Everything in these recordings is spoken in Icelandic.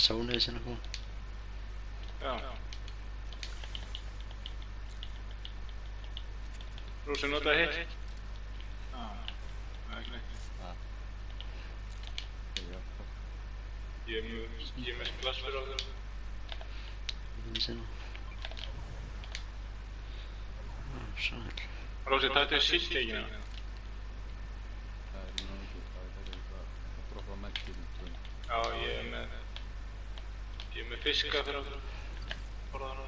Sónið sinna koma. Já. Rúsi notaði hitt. Já. Það er ekki neitt. Ég er með splastur á þér. Sinna. Sæl. Rósi, taktu þér síldteikina. Það er mjög mikið, það er eitthvað að droppa merkjum. Já, ég er með fiska fyrir að borða hana.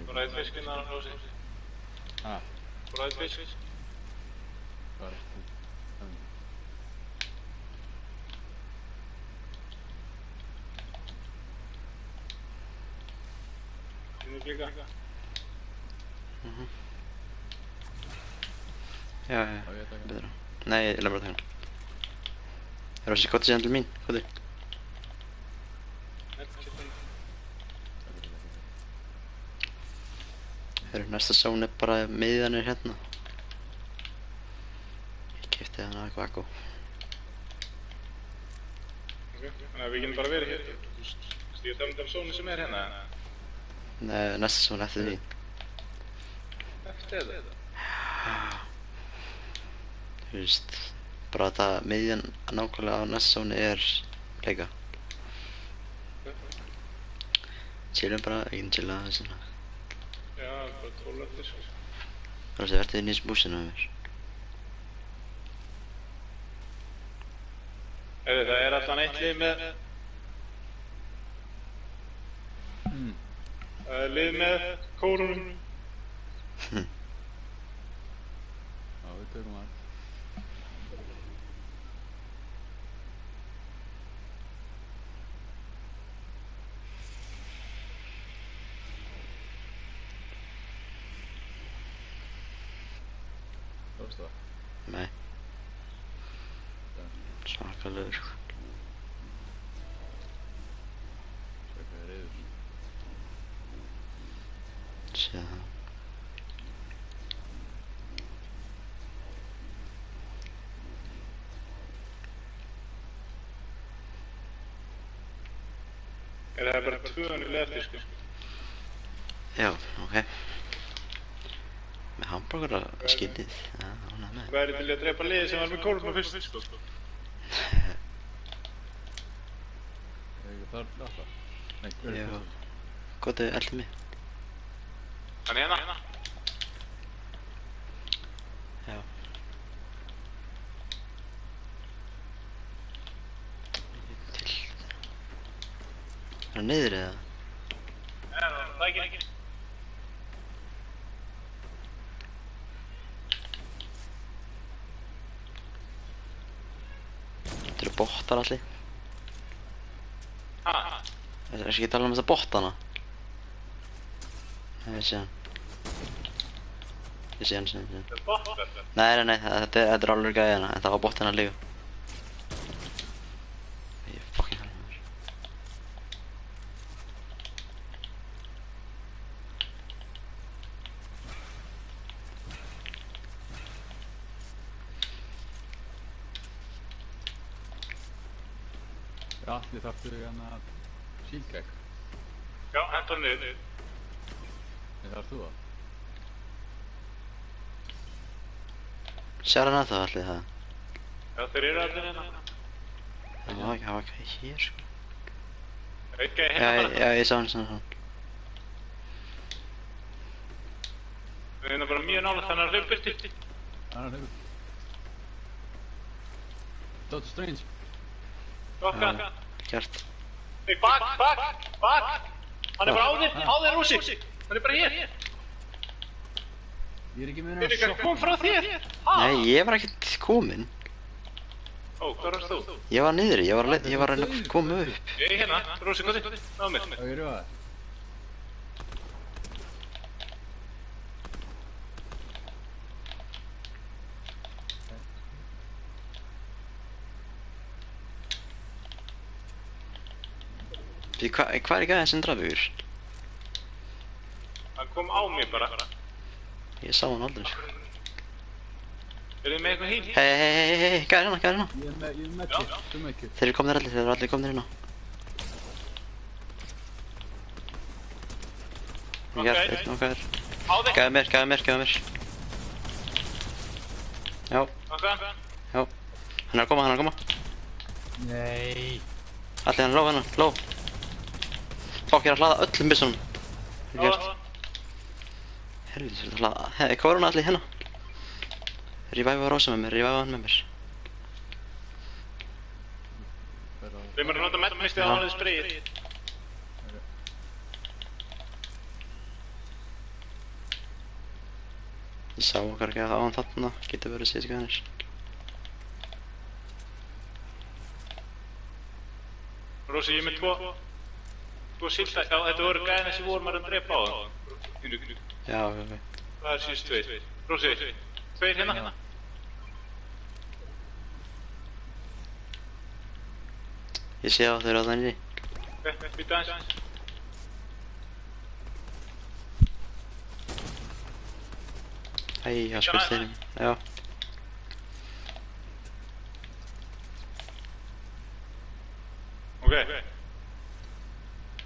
Borðaði fiskinn þarna, Rósi. Borðaði fisk. Hvað er þetta? Finnur líka. Já, betra. Nei, ég lefði bara það. Rósi, gott síðan til mín, góði. Næsta zón er bara miðjanir hérna. Ég keypti hana eitthvað akkó. Ok, þannig að við getum bara verið hér. Þú veist, ég tala um zónu sem er hérna. Nei, næsta zón eftir því. Eftir þetta? Þú veist, bara þetta miðjan nákvæmlega á næsta zónu er leika. Chillum bara, ég can chilla það svona. Já, bara 12 eftir sko. Rósi, verður inn í þessu búsinu með mér. Það er allan eitt lið með... Það er lið með kórunum. Já, við tökum það. Tókstu það? Nei. Svakalegur sko. Svakaði reyður. Sé það. Það er bara 2 lið eftir sko. Já, ok. Með hamburgara skýtið, já, ánægð með. Væri til að drepa liðið sem var með kórunum fyrst sko. Er ekki þar alltaf? Nei, hver Já. er það? Góðu, eldi mig. Hann er hérna. Já. Til. Er það niður eða? Nei, það er ekki. Þetta eru bottar allir. Ha? Það er ekki að tala um þessa bottana. Nei, ég sé hann. Ég sé hann. Það er bottar. Nei, þetta er alveg gæðina, en það var bottina líka. Ég fucking hægði mér. Já, þið þarftu hérna síldgæk. Já, hendur hann niður. Þið þarftu það? Sér hann að það allir það? Já, þeir eru allir hérna. Það var ekki hér sko. Auka Já, hérna bara. já, ég sá hann svona. Við erum bara mjög nála þannig að hlaupirti. Annar hefur. Doctor Strange. Dokka. Gert. Nei, bak. Hann er bara á þér, Rúsi. Hann er bara hér. Ég er ekki með Við erum kom frá þér. Nei, ég var ekkert kominn. Ó, hvað varst þú? Ég var niðri, ég var að reyna að koma upp. Ég er hérna. Rúsi, hvað þið? Náðu mér. Já, ég eru það. Hvað er gæðin sem draf ykkur? Hann kom á mig bara. Ég sá hann aldrei sko. Eru þið með eitthvað híl? Hei, gæði hérna. Ég er með ekki, sem ekki. Þeir eru komnir allir, þeir eru allir komnir hérna. Ég er einn okkar. Á þig! Gæði mér. Já, Okkar? já. Hann er að koma. Nei. Allir hann, ló. Fokk, ég er að hlaða öllum byssunum. Helvítis, ég er að hlaða. Hei, hvað var hún allir hérna? Revive Rósa með mér, Við erum að nota mettmistið á hálfið sprayið. Ég sá okkar ekki að á hann þarna, getur verið síðan skæðanir. Rósi, ég er með tvo silda. Já, þetta voru gæðina sem vorum að drepa á það. Já, ok. Það er síðust tveir. Rósi, tveir hérna. Ég sé á þeir á það inni. Ok, býta aðeins. Æ, hann spurt þeir um. Já. Ok.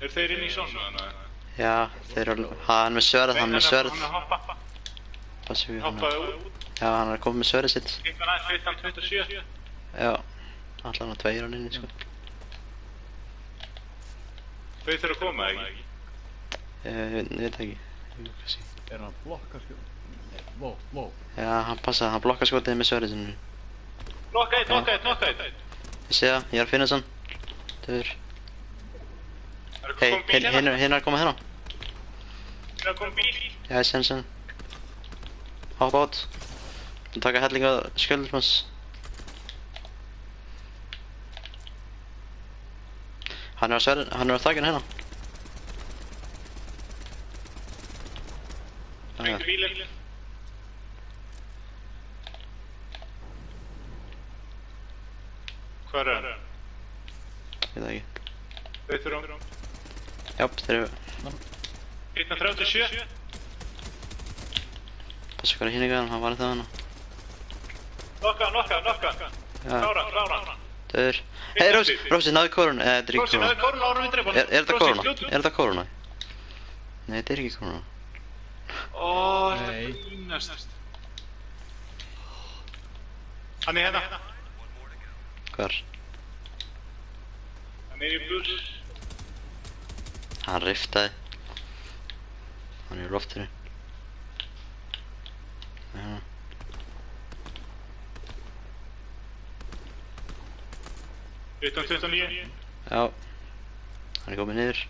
Eru þeir inn í svona? Já, þeir eru alveg. Hann er með svörð, Hann er að hoppa. Passum við hann. Hoppaði út. Já, hann er að koma með svörðið sitt. Eitthvað aðeins 27. Já. Allan á tveir hann inni, sko. Þau þurfa að koma, ekki? Ég veit ekki. Kannski. Er hann að blokka sko? Wow. Já, hann passaði, hann blokkar skotið með svörðið sinni. Nokka eitt. Ég sé það, ég er að finna sann. Þauður. Hei, hinn er að koma hérna. Er að koma bíl? Já, ég sé hann. Hoppa át. Þú taka helling að skjöldum hans. Hann er á þakkinu hérna. Springur bílinn. Hvað er það? Ég veit það ekki. Þau þurfa. Já, þeir eru. 137. Passa hvað er hinn eitthvað, hann var það hana. Nokka. Já, Klára. þauður. Hei, Rósi, náðu kórun. Þetta er ekki Rósi, kóruna. náðu kóruna árum við drepa. Er þetta kóruna? Nei, þetta er ekki kóruna. Ó, þetta er grínast. Hann er hérna. Hvar? Hann er í búr. Hann riftaði. Hann er í loftinu. Já. Utan 29. Já. Hann er komið niður.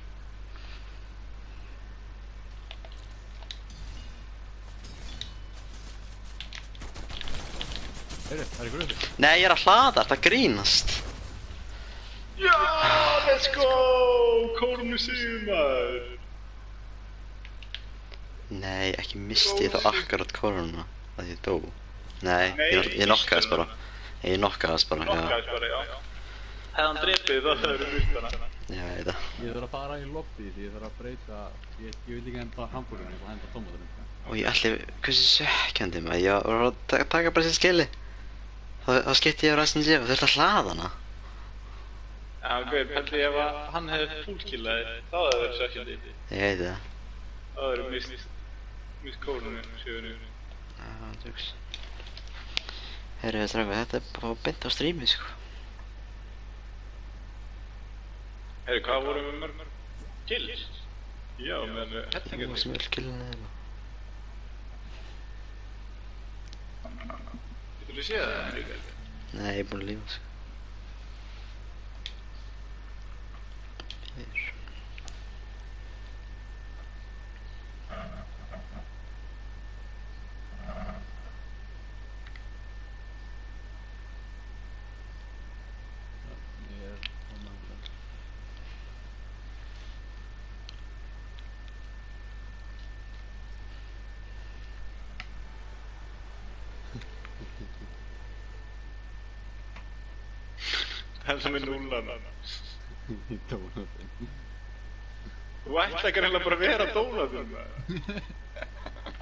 Heyrðu, það er ykkur uppi. Nei, ég er að hlaða, þetta grínast. Já, let's go! Kórnu sigur maður. Nei, ekki misti ég þá akkurat kóruna að ég dó. Nei, ég nokkaðist bara. Ég nokkaðist bara, já. Nokkaðist bara, já. Hefði hann drepið þá hefur við mist hana. Já, ég veit það. Ég þarf að fara í lobby því ég þarf að breyta, ég vil ekki henda hambúrgarinn, ég vil henda tómaturinn. Og ég ætli, hversu svekkjandi maður, ég var að taka bara sér skili. Þá skipti ég á ræstin sér og þurfti að hlaða hana. Já, ok, pældi ef að hann hefði fullkillaði, þá hefði það verið svekkjandi. Ég veit það. Það hefði mist kórnu sjöfunu. Já, tjóks. Heyrðu, þetta er bara beint á strími, sko. Heyrðu, hvað vorum við mörg kills? Já, menn Það var sem öll killinu eða. Getur þú séð það líka? Nei, ég er búinn að lífa, sko. Hér. Ég er komið. Það sem er núlan. Í tómaturinn. Þú ætla greinlega bara að vera dónatum maður.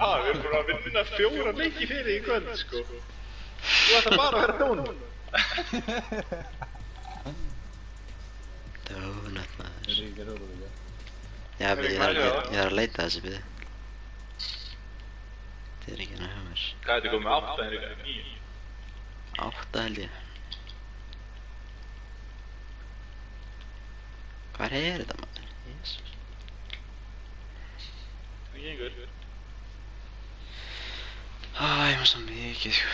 Við erum bara að vinna 4 leiki fyrir í kvöld, sko. Þú ætti bara að vera dónum. Donut maður. Er ekki róla líka? Já, ég er að leita þessi byrði. Þetta er ekki hérna hjá mér. Hvað er þetta komið með 8 en líka? 9? 8 held ég. Hvar er þetta maður? Jesus. Það gengur. Ég var svo mikið sko.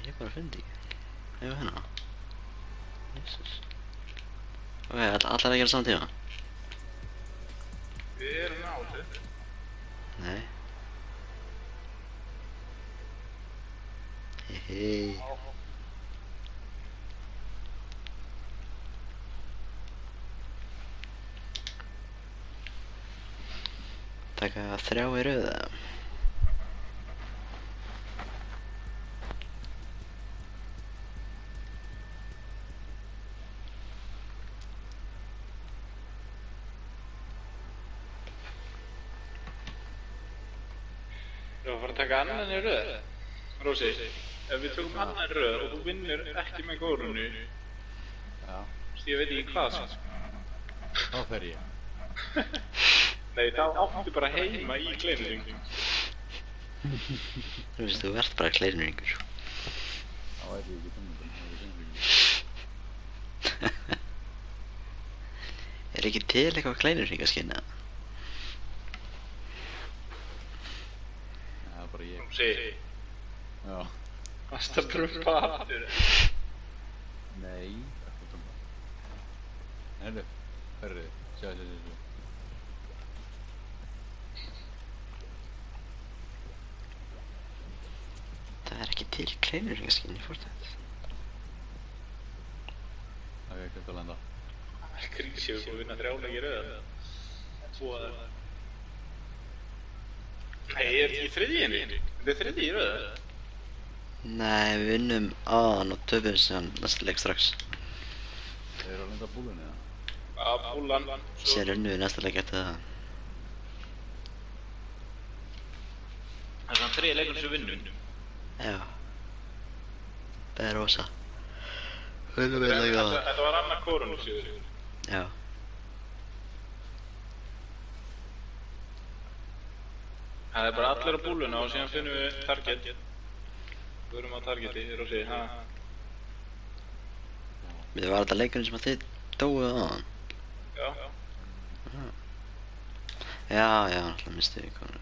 Ég bara fyndi ekki. Jú, hérna. Jesus. Ok, allar að gera saman tíma? Við erum á þessu. Nei. Hei. Taka 3 í röð eða? Þú var að fara að taka annan í röð. Rósi, ef við tökum annan í röð og þú vinnur ekki með kórunu, Já. ég veit ekki hvað sem. Þá fer ég. Nei, þá áttu bara heima í kleinurinn. Þú veist, þú ert bara kleinringur. Þá er ég ekki tónmyndin, þá er ég tónmyndin. Er ekki til eitthvað kleinringaskinn eða? Það er bara ég. Rósi, Já. varst að prumpa aftur. Nei, ekki tónmyndin. Herru, herru, sjá. Það er ekki til kleinringaskinn í Fortnite. Það er ekkert að lenda. Grísi, við erum að vinna 3 leiki í röð. Svo að það. Nei, ég er ekki í þriðjunni. Þetta er þriðji í röð. Nei, við vinnum aðan og töfum sem næsta leik strax. Þeir eru að lenda búlunni eða? Að búlan. Sér unnum við næsta leik eftir það. Það er svona 3 leikur sem við vinnum. Já. Það er rosa. Vinnum við leik aðan. Þetta var annar kórunu sigur. Já. Það er bara allir á búluna og síðan finnum við target. Við erum á targeti, Rósi, ha? Við var þetta leikurinn sem að þið dóuðu aðan. Já. Já, náttúrulega misti við konu.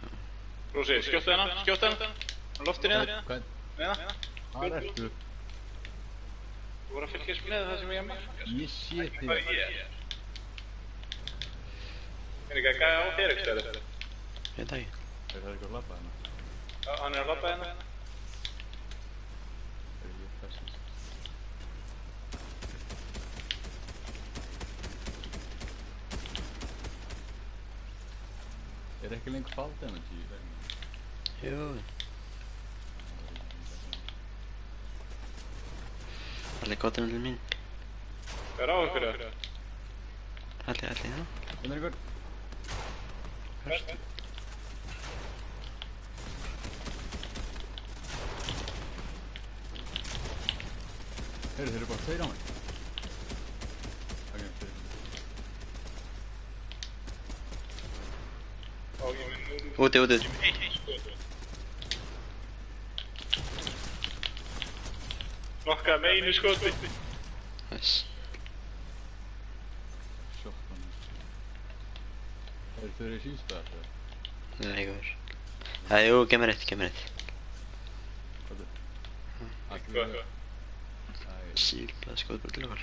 Rósi, skjóttu hennan. Á loftinu hérna. Hvað? Hérna. Hvar ertu? Þú voru að fylgjast með það sem ég er með. Ég sé þig. Hvað er ég? Er ekki að gæja á þér ekki stæður? Ég veit það ekki. Er það eitthvað að labba hérna? Já, hann er að labba hérna. Er ég fessist? Er ekki lengur fall damage í leiknum? Jú. Allir gottum til mín. Hvað er á ykkur það? Allir, já. Hvernig er ykkur? Hvert? Heyrðu, þeir eru bara 2 á mig. Ok, fyrir. Ó, ég minn nú. Úti. Ég minn eitt sko. Nokkaði með einu skoti. Nice. Sjokkan. Þeir eru í síðstæðar þegar. Nei, góður. Jú, gef mér eitt. Hvað er? Hvað? Sílblað skotbúr til okkar.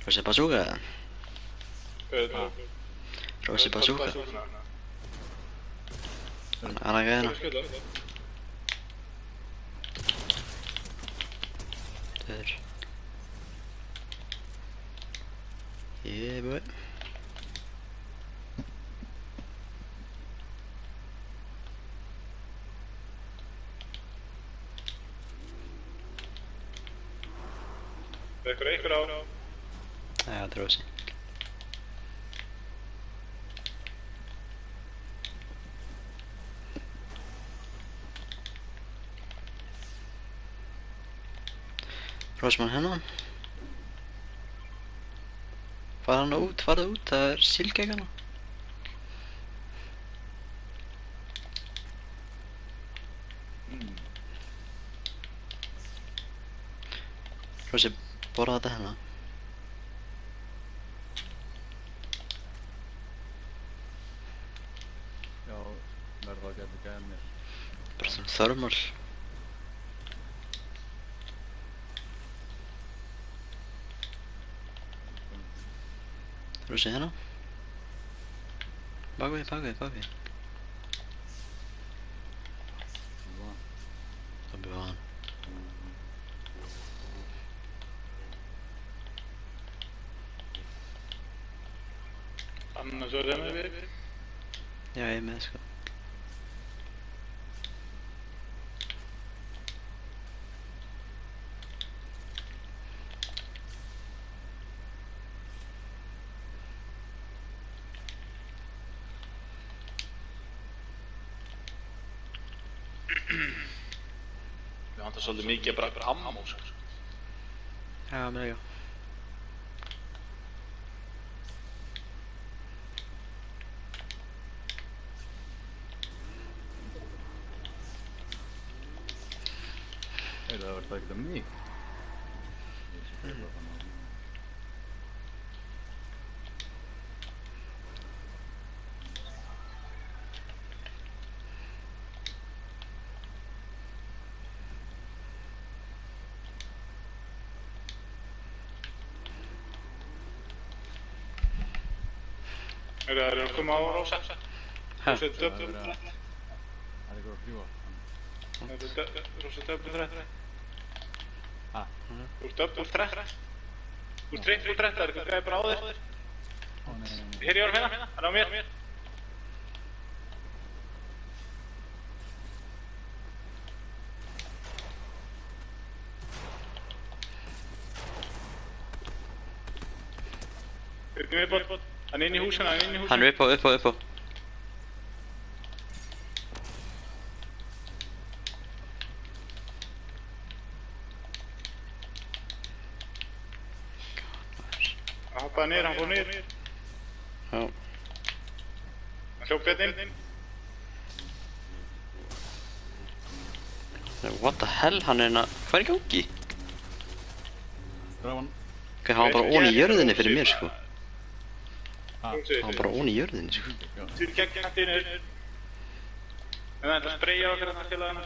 Rósi bazooka eða? Hvað er það? Rósi bazooka. Anna gæðina. Döður. Yeah, boy. Það er eitthvað á. Já, Drósi. Rósmann hérna. Farðu út, það er sílgegg hana. Rósi, borða þetta hérna. Já, verður það ekki gæða mér. Bara svona thermal. Rósi hérna. Bak við. Það byrja hann. Annars var það með við. Já, ég er með sko. Við vantar svolítið mikið bara ammo, sko. Já, með já. Það verður það ekkert að mig. Ég sé fyrir það þannig. Það er að koma á Rósa. Ha? Rósa döfn. Það er eitthvað að fljúa. Rósa döfn 30. Ha? Úr döfn úr 30. Úr 30 úr 30, það er eitthvað gæði bara á þér. Ó nei. Hér ég var hérna, hann er á mér. Byrgjum viðbót. Hann er inn í húsinu, Hann er upp á. Hann hoppaði niður, hann fór niður. Já. Hann hljóp hérna inn. What the hell, hann er hérna, hvað er í gangi? Draf hann. Ok, hann var bara ón í jörðinni fyrir mér sko. Ha? Hann var bara ón í jörðinni sko. Til gegn kantinu. En það er að spreyja okkur þarna til hana.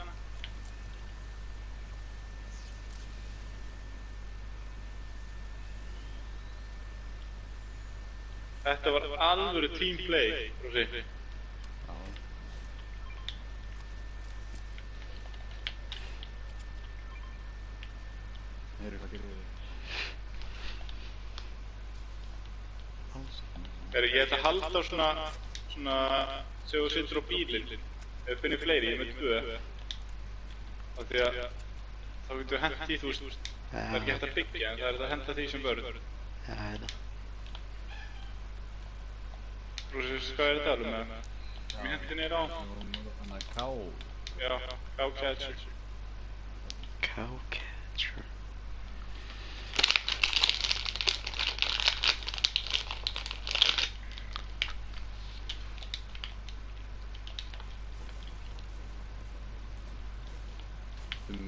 Þetta var alvöru team play, Rósi. Já. Heyrðu, hvað gerir þið? Ég ætla að halda á svona sem þú situr á bílinn. Ef þú finnir fleiri, ég með 2. Af því að þá getur við hent í, þú veist, það er ekki hægt að byggja, en það er að henda því sem vörð. Já, ég veit það. Rósi, hvað er þetta alveg með? Mér hendi niður á. Það vorum þannig að ká. Já, Cowcatcher. Cowcatcher.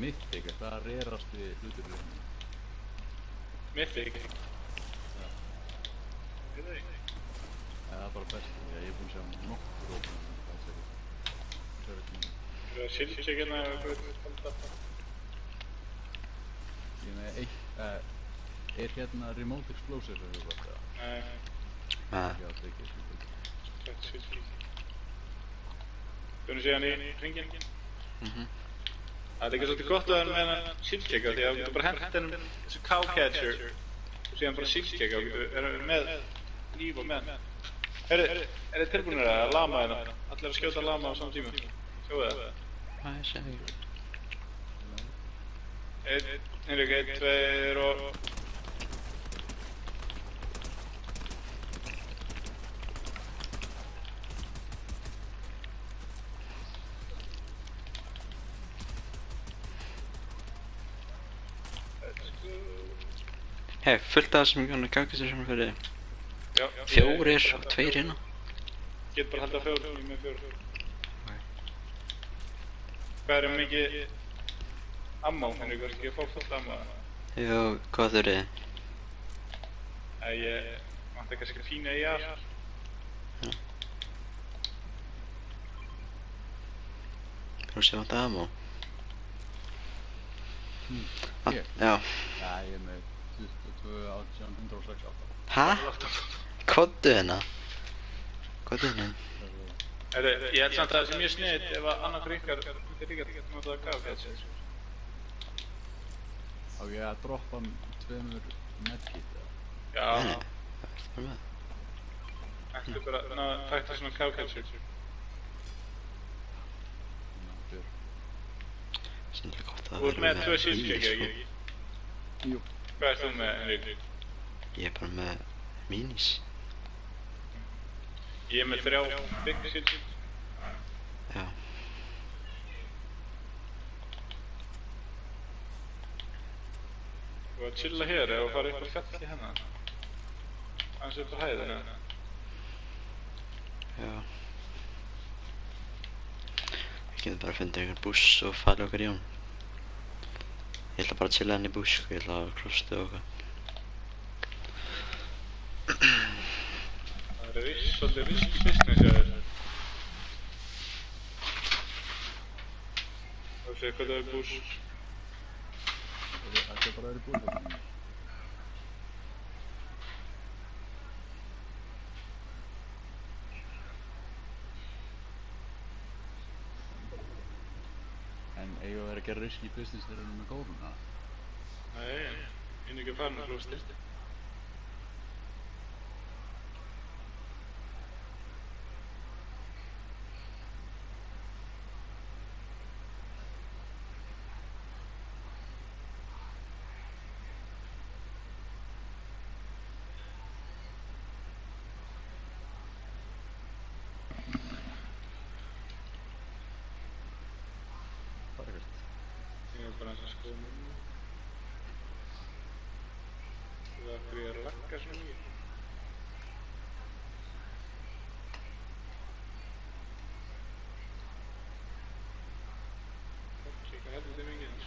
Mythic, er það rerastu hlutur í rauninu? Mythic. Já. Ég veit ekki. Það er bara best, því að ég er búinn að sjá nokkur ópnum sem það segir. Það er silkjeg hérna eða hvað veit þetta. Ég er með eitt, er hérna Remote Explosive eða eitthvað það? Nei, Já, það er ekki eitthvað. þetta er silkjeg. Þú sé hann í hringinn. Það er ekki svolítið gott að hann með hann silkjeg af því að þú getur bara hent hennum þessu Cowcatcher og síðan bara silkjeg og erum með líf og menn. Er þið tilbúinir að lama hérna? Allir að skjóta lama á saman tíma. Sjáu það? Hvað er það? Einn, 2 og... Hei, fullt af þessum gaggistur sem fyrir Já. 4 og 2 hérna. Get bara haldið á 4, ég er með 4. Hvað er mikið ammá, finnir ykkur ekki að fá fullt ammá? Jú, hvað þurfið þið? Ég vantar kannski fína í AR. Þú sé vant ammo? Ég? Já. Já, ég er með 22, 18, 168. Hæ? Koddu hérna? Koddu hérna? Ég held samt að það sé mjög sniðt ef að annarkur ykkar myndir líka nota KV-catcher. Á ég að droppa 2 medkit eða? Já. Nei, það er bara með. Ættu bara að takta svona KV-catcher. Sannlega gott að Þú ert með 2 shield-check, ekki? Jú. Hvað ert þú með, Henrik? Ég er bara með minis. Ég er með 3 big shield. Já. Þú að chilla hér eða fara upp á fjalli hérna. Aðeins upp á hæðina. Já. Við getum bara að finna einhvern buss og fara okkar í hann. Ég ætla bara að chilla henni í buss, sko. Ég ætla að klosta og okkar. Það er svolítið risky business hjá þér. Þú segir hvað það er buss. Það er bara verið búið. En eigum við að gera risky business þegar við erum með góðuna? Nei, ég er ekki að fara með klósti. Ég er bara aðeins að skoða núna. Það er fyrir að lagga svona mikið. Ok, hvað heldur þið mikið eins?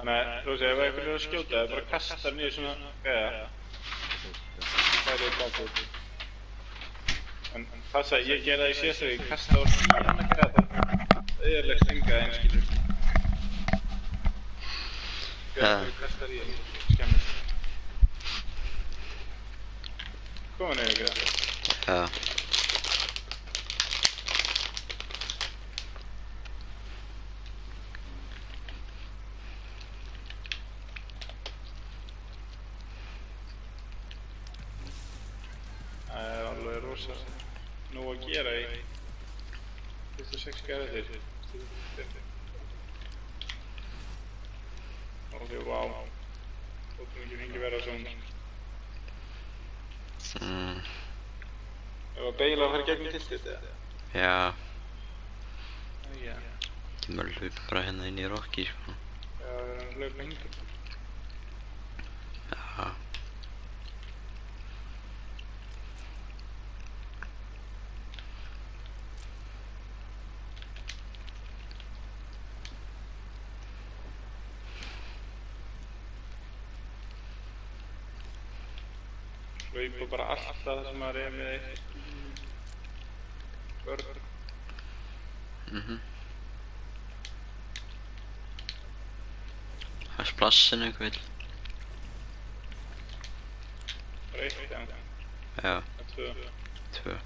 Þannig að, þú veist, ef einhvern er að skjóta það, bara kasta niður svona gæða. Það er bakið. En passa, ég gerði það í síðast þegar ég kasta á svona gæða. Það er leggst enga einn, skilur. Þegar þú kastar í skemmist. Koma niður gæða. Já. Það er alveg rosa nóg að gera í fyrstu 6 gæðir. Ok, vá. Þóttum ekki fengi vera svona. Ef að beila að fara gegnum tiltið eða? Já. Já. Ég maður hlaupa bara hérna inn í Rocky, sko. Já, við erum að hlaupa hingað. Já. Hlaupa bara alltaf það sem maður er með eitt börn. Það er plassin eitthvað vill. Bara eitt, já. Já. Það er 2. 2.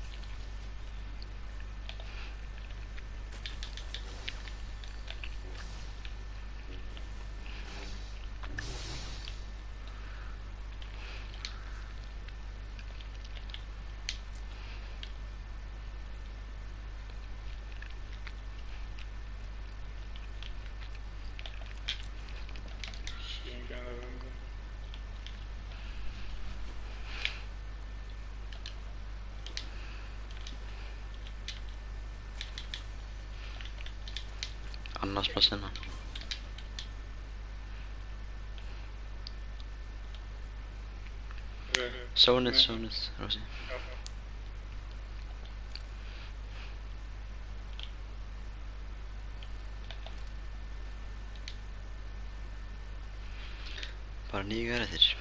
Annars bara sinna. Sónið, Rósi. Bara 9 gæri eftir.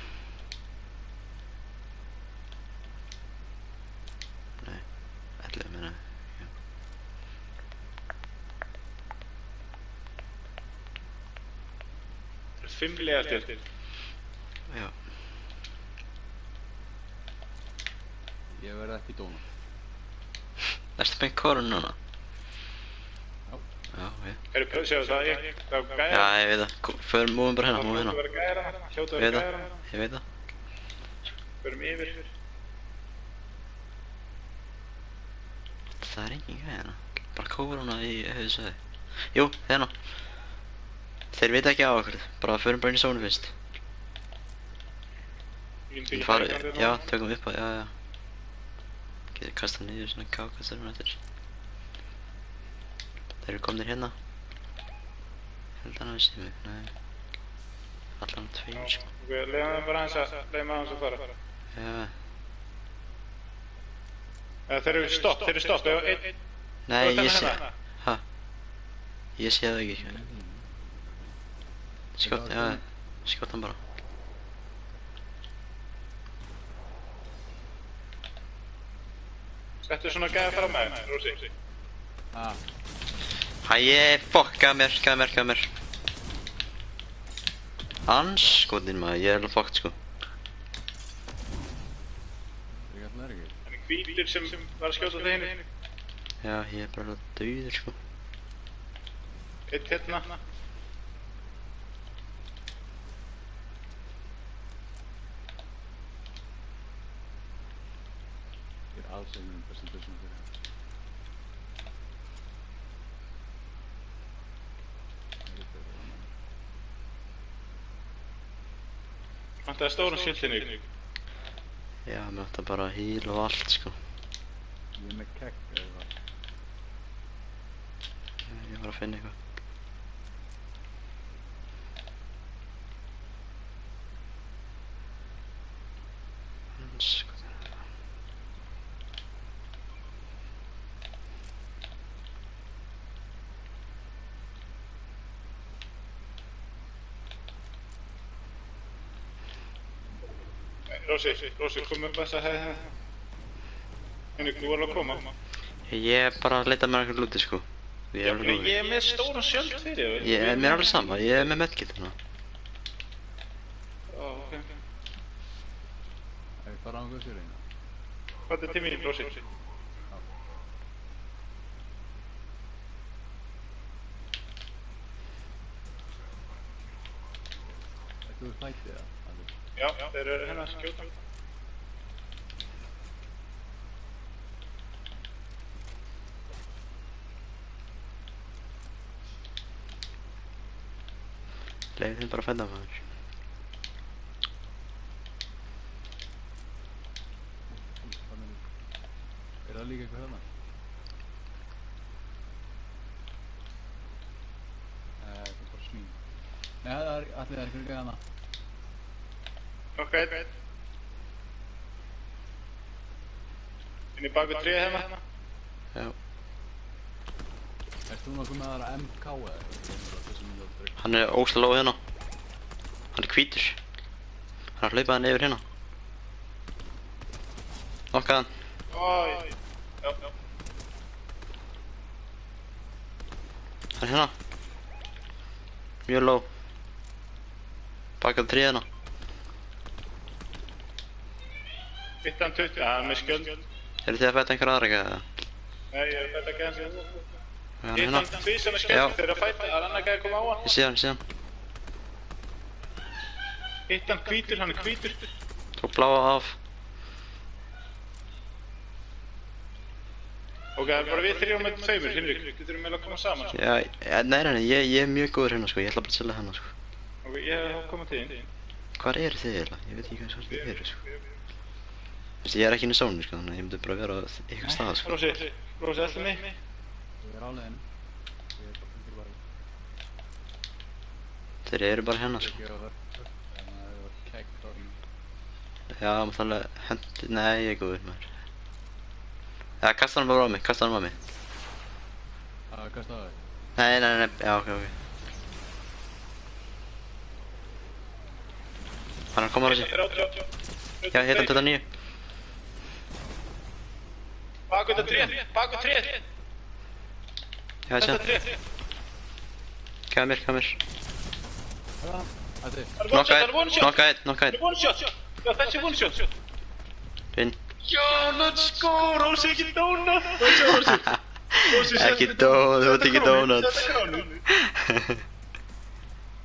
Nei, 11 meina ég. Það er 5 liðar til. Já. Ég verði ekki dóna. Ertu með korun núna? Já. Já, ok. Sjáðu það, það gæðir. Já, ég veit það. Múum bara hérna, múum hérna. Það hljóta að vera gæðir hana. Hljóta að Ég vera veit gæðir það, hana. ég veit það. Förum yfir. Það er engin gæði hérna. Bara kóruna í höfðsöði. Jú, hérna. Þeir vita ekki á okkur. Bara förum bara inn í sónu fyrst. Já, tökum upp á, já. Getur kastað niður svona kákasturinn eftir. Þeir eru komnir hérna. Held hann að við séum upp, nei. Allan 2, sko. Ok, leiðum við bara aðeins að fara. Já. Þeir eru stopp. Nei, ég sé... Ha? Ég sé það ekki, sko. Skjótt, já. Skjótt hann bara. Settu svona gæði fram með, Rósi. Hæ, fokk, gaf mér. Anskotin maður, ég er alveg fokkt, sko. Ég gæti nær ekki. Það er hvítur sem var að skjóta það hinn. Já, ég er bara alveg dauður, sko. Eitt hérna. Ég er alls einhvern bestu þessum fyrir hann. Það er stóran skiltinni. Já, mér átti bara að hýla og allt, sko. Ég er með kegg eða hvað. Ég var að finna eitthvað. Anskotin. Rósi, komum upp þess að hefði það. Henrik, þú voru að koma. Ég er bara að leita mér einhvern lúti, sko. Ég er með stóran sjöld fyrir þér. Mér er alveg sama, ég er með medkit hérna. Ok. Ef ég fara á einhverju sér eina. Hvað er til mín, Rósi? Þú er fætið það? Já, þeir eru hérna að skjóta. Leif þeim bara að fæta maður. Er það líka eitthvað hérna? Það er bara svín. Nei, það er allir það er fyrir gæðana. Ok. Inn í baku tríð hérna. Já. Erst þú nokkuð með aðra MK eða eitthvað? Hann er óslega lóð hérna. Hann er hvítur. Hann er að hlaupa hann yfir hérna. Nokkað hann. Já. Hann er hérna. Mjög lóð. Bakað tríð hérna. Vittan 20, það er með skjöld. Eru þið að fæta einhver aðra eða? Nei, ég er að fæta ekki hans hérna. Hann er hérna. Vittan tvísa með skjöld, þeir eru að fæta, það er annar gæði að koma á hann. Ég sé hann. Vittan hvítur, hann er hvítur. Tók bláa af. Ok, það er bara við þrjá með tveimur, Hinrik, við þurfum meðal að koma saman. Já, nei, ég er mjög góður hérna, sko. Ég ætla bara að chilla hérna, sko. Ok, ég hef komað til þín. Hvar eru þið eiginlega? Ég veit ekki hvað þið eru, sko. Ég er ekki inn í sónu, sko, þannig að ég myndi bara vera á eitthvað stað, sko. Rósi, ætla mig. Ég er á leiðinu. Ég er bara fyrir bæði. Þeir eru bara hérna sko. Ekki að vera en það er kegg þarna. Já, maður þarf alveg hendi... Nei, ég er góður maður. Já, kasta hann bara á mig, kasta hann á mig. Kasta það þig? Nei, já, ok. Hann er að koma á þessi. Já, hérna 29. Baku þetta tréð, baku tréð. Já, ég sé. Kæða mér. Þetta er. Knocka einn. One shot. Já, þessi one shot. Inn. Já, let's go, Rósi ekki donut. Rósi, Ekki donut, þú ert ekki donut.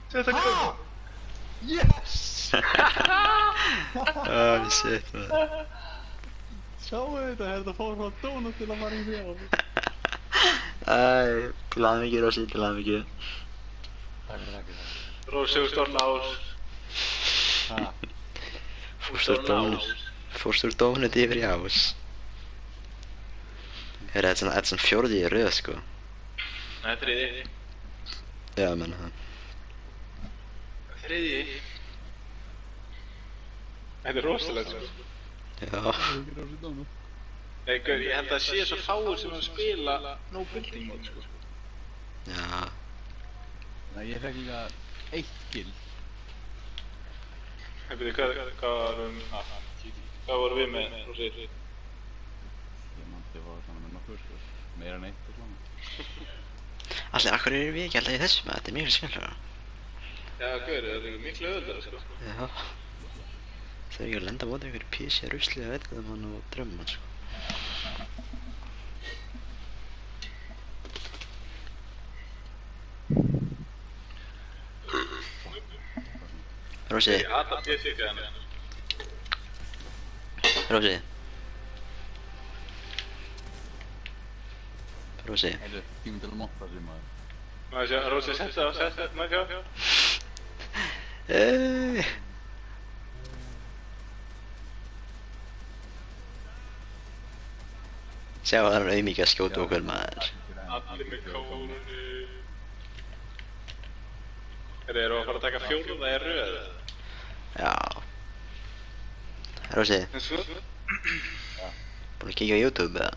Setta kránu. Yes! Oh, shit, maður. Sjáu þetta, þetta fór frá donut til að fara í því á. Æ, til hamingju, Rósi, til hamingju. Takk fyrir það. Rósi, þú stórna ás. Fórst úr donut yfir í ás. Þetta er svona fjórði í röð, sko. Nei, þriði. Já, menn það. Þriði. Þetta er rosalegt, sko. Já. Það er ekki rási donut. Nei, gaur, ég held að sé svo fáir sem að spila no building mode, sko. Já. Nei, ég fekk líka 1 kill. Hvað vorum við með, Rósi? Ég mandi var svona með nokkur, sko. Meira en 1 og svona. Allir, akkur eru við ekki alltaf í þessum, þetta er mjög skemmtilega. Já, gaur, það er miklu öðuldara, sko. Já. Það er ekki að lenda á móti einhverju PC rusli að veit mann og drömma, sko. Rósi. Ég hata PC-gæðan. Rósi. Rósi. Heiðu, tíminn til að monta sig maður. Maður sjá, Rósi, setta, maður sjá. Sjá það er auðmíkja að skjóta okkur maður. Allir með kónu. Eru að fara að taka fjórða í röð? Já. Rósi, búinn að kíkja á YouTube eða?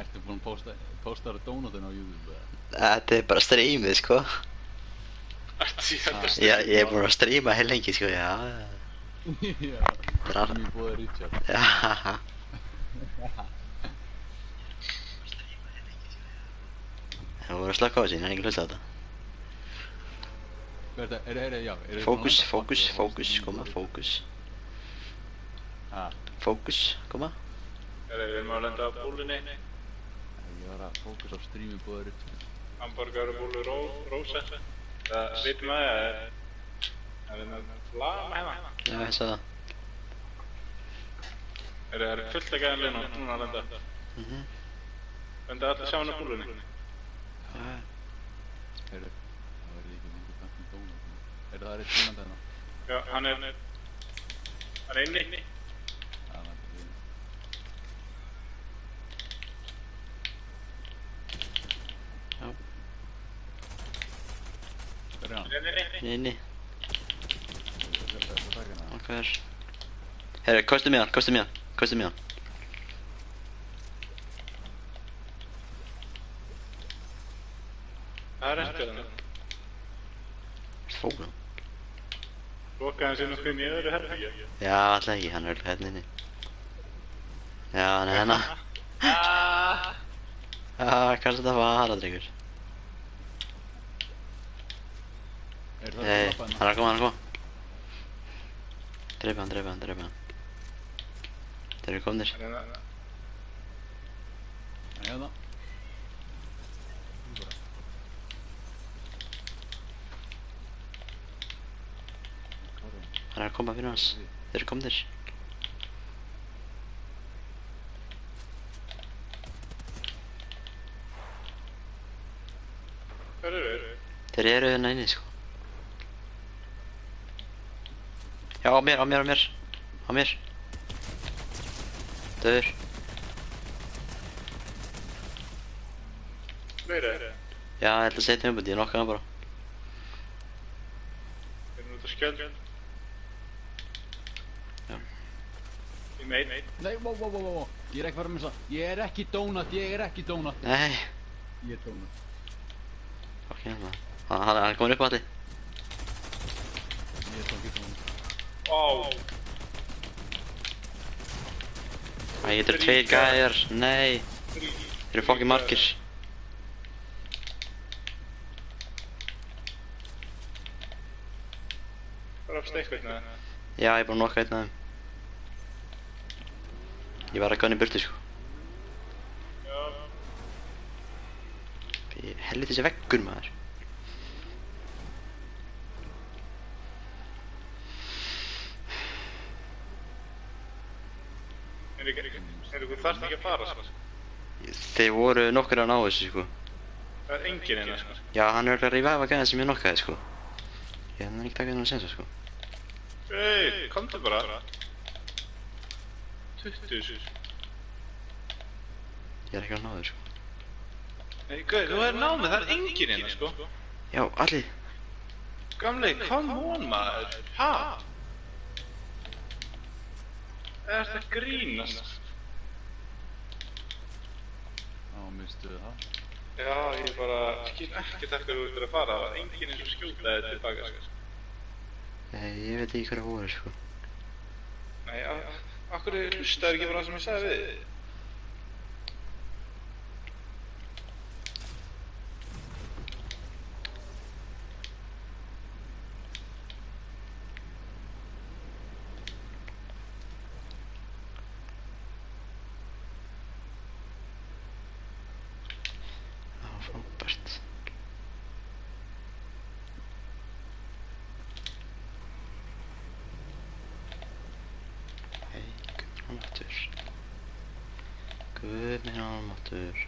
Ertu búinn að posta donutin á YouTube eða? Þetta er bara streamið, sko. Ég er búinn að streama heil lengi, sko, já. Já, það er mjög búið Richard. Já. Það voru að slaka á þessi, hann er ekki hlusta á þetta. Hvað er þetta? Já. Fókus, koma, fókus. Fókus, koma. Við erum að lenda á búlunni. Ég var að fókus á streami búið Richard. Hamburger og búlu Rósa. Það veitum að það er flama hérna. Já, ég sagði það. Það er fullt að gæða núna að lenda. Lenda allir saman á búlunni. Heyrðu, það verður ekki lengur takk með donut. Heyrðu, það er eitt tímand hérna. Já, hann er inni. Já, það er ekki. Já. Hver er hann? Inni. Það er takk hérna. Okkar. Herru, kostu mig hann. Það er eftir þannig. Fókum. Lokaði hann sér nokkuð í öðru herbyggja. Já, alltaf ekki, hann er öll hérna inni. Já, hann er hérna. Já, kannski þetta var drengur. Hei, hann er að koma. Dreipa hann. Þeir eru komnir. Hann er hérna. Hann er að koma fyrir hans. Þeir eru komnir. Hver eru þeir? Þeir eru hérna inni, sko. Já, á mér. Döður. Meira? Já, ég ætla að setja um búin, ég nokka hann bara. skjöld. Já. Í meit. Nei, wow. Ég er ekki fara að missa. Ég er ekki donut. Nei. Ég er donut. Fuck hérna. Hann er komin upp á allir. Ég er ekki donut. Vá. Æ, þetta eru tveir gæjar. Nei. Þeir eru fucking margir. Bara að steikka hérna. Já, ég er bara nokka einn af þeim. Ég var að gunna í burtu, sko. Já. Helviti þessi veggur, maður. Þú þarft ekki að fara, sko. Þeir voru nokkur að ná þessu, sko. Það er enginn hérna, sko. Já, hann er örugglega að reviva gæðan sem ég nokkaði, sko. Ég hann er ekki takað hennar sensa, sko. Hey, komdu bara. 20. Ég er ekki að ná þér, sko. Nei, gauð, þú er námið, það er enginn hérna, sko. Já, allir. Gamli, come on, maður. Ha? Er þetta grínast? Já, mistuðu það. Já, ég bara skil ekki takk að þú ert að fara. Það var enginn eins og skjótaði tilbaka, sko. Nei, ég veit ekki hverja voru, sko. Nei, akkur hlustaður ekki bara það sem ég sagði við þig? Frábært. Hei, Guð minn almáttugur.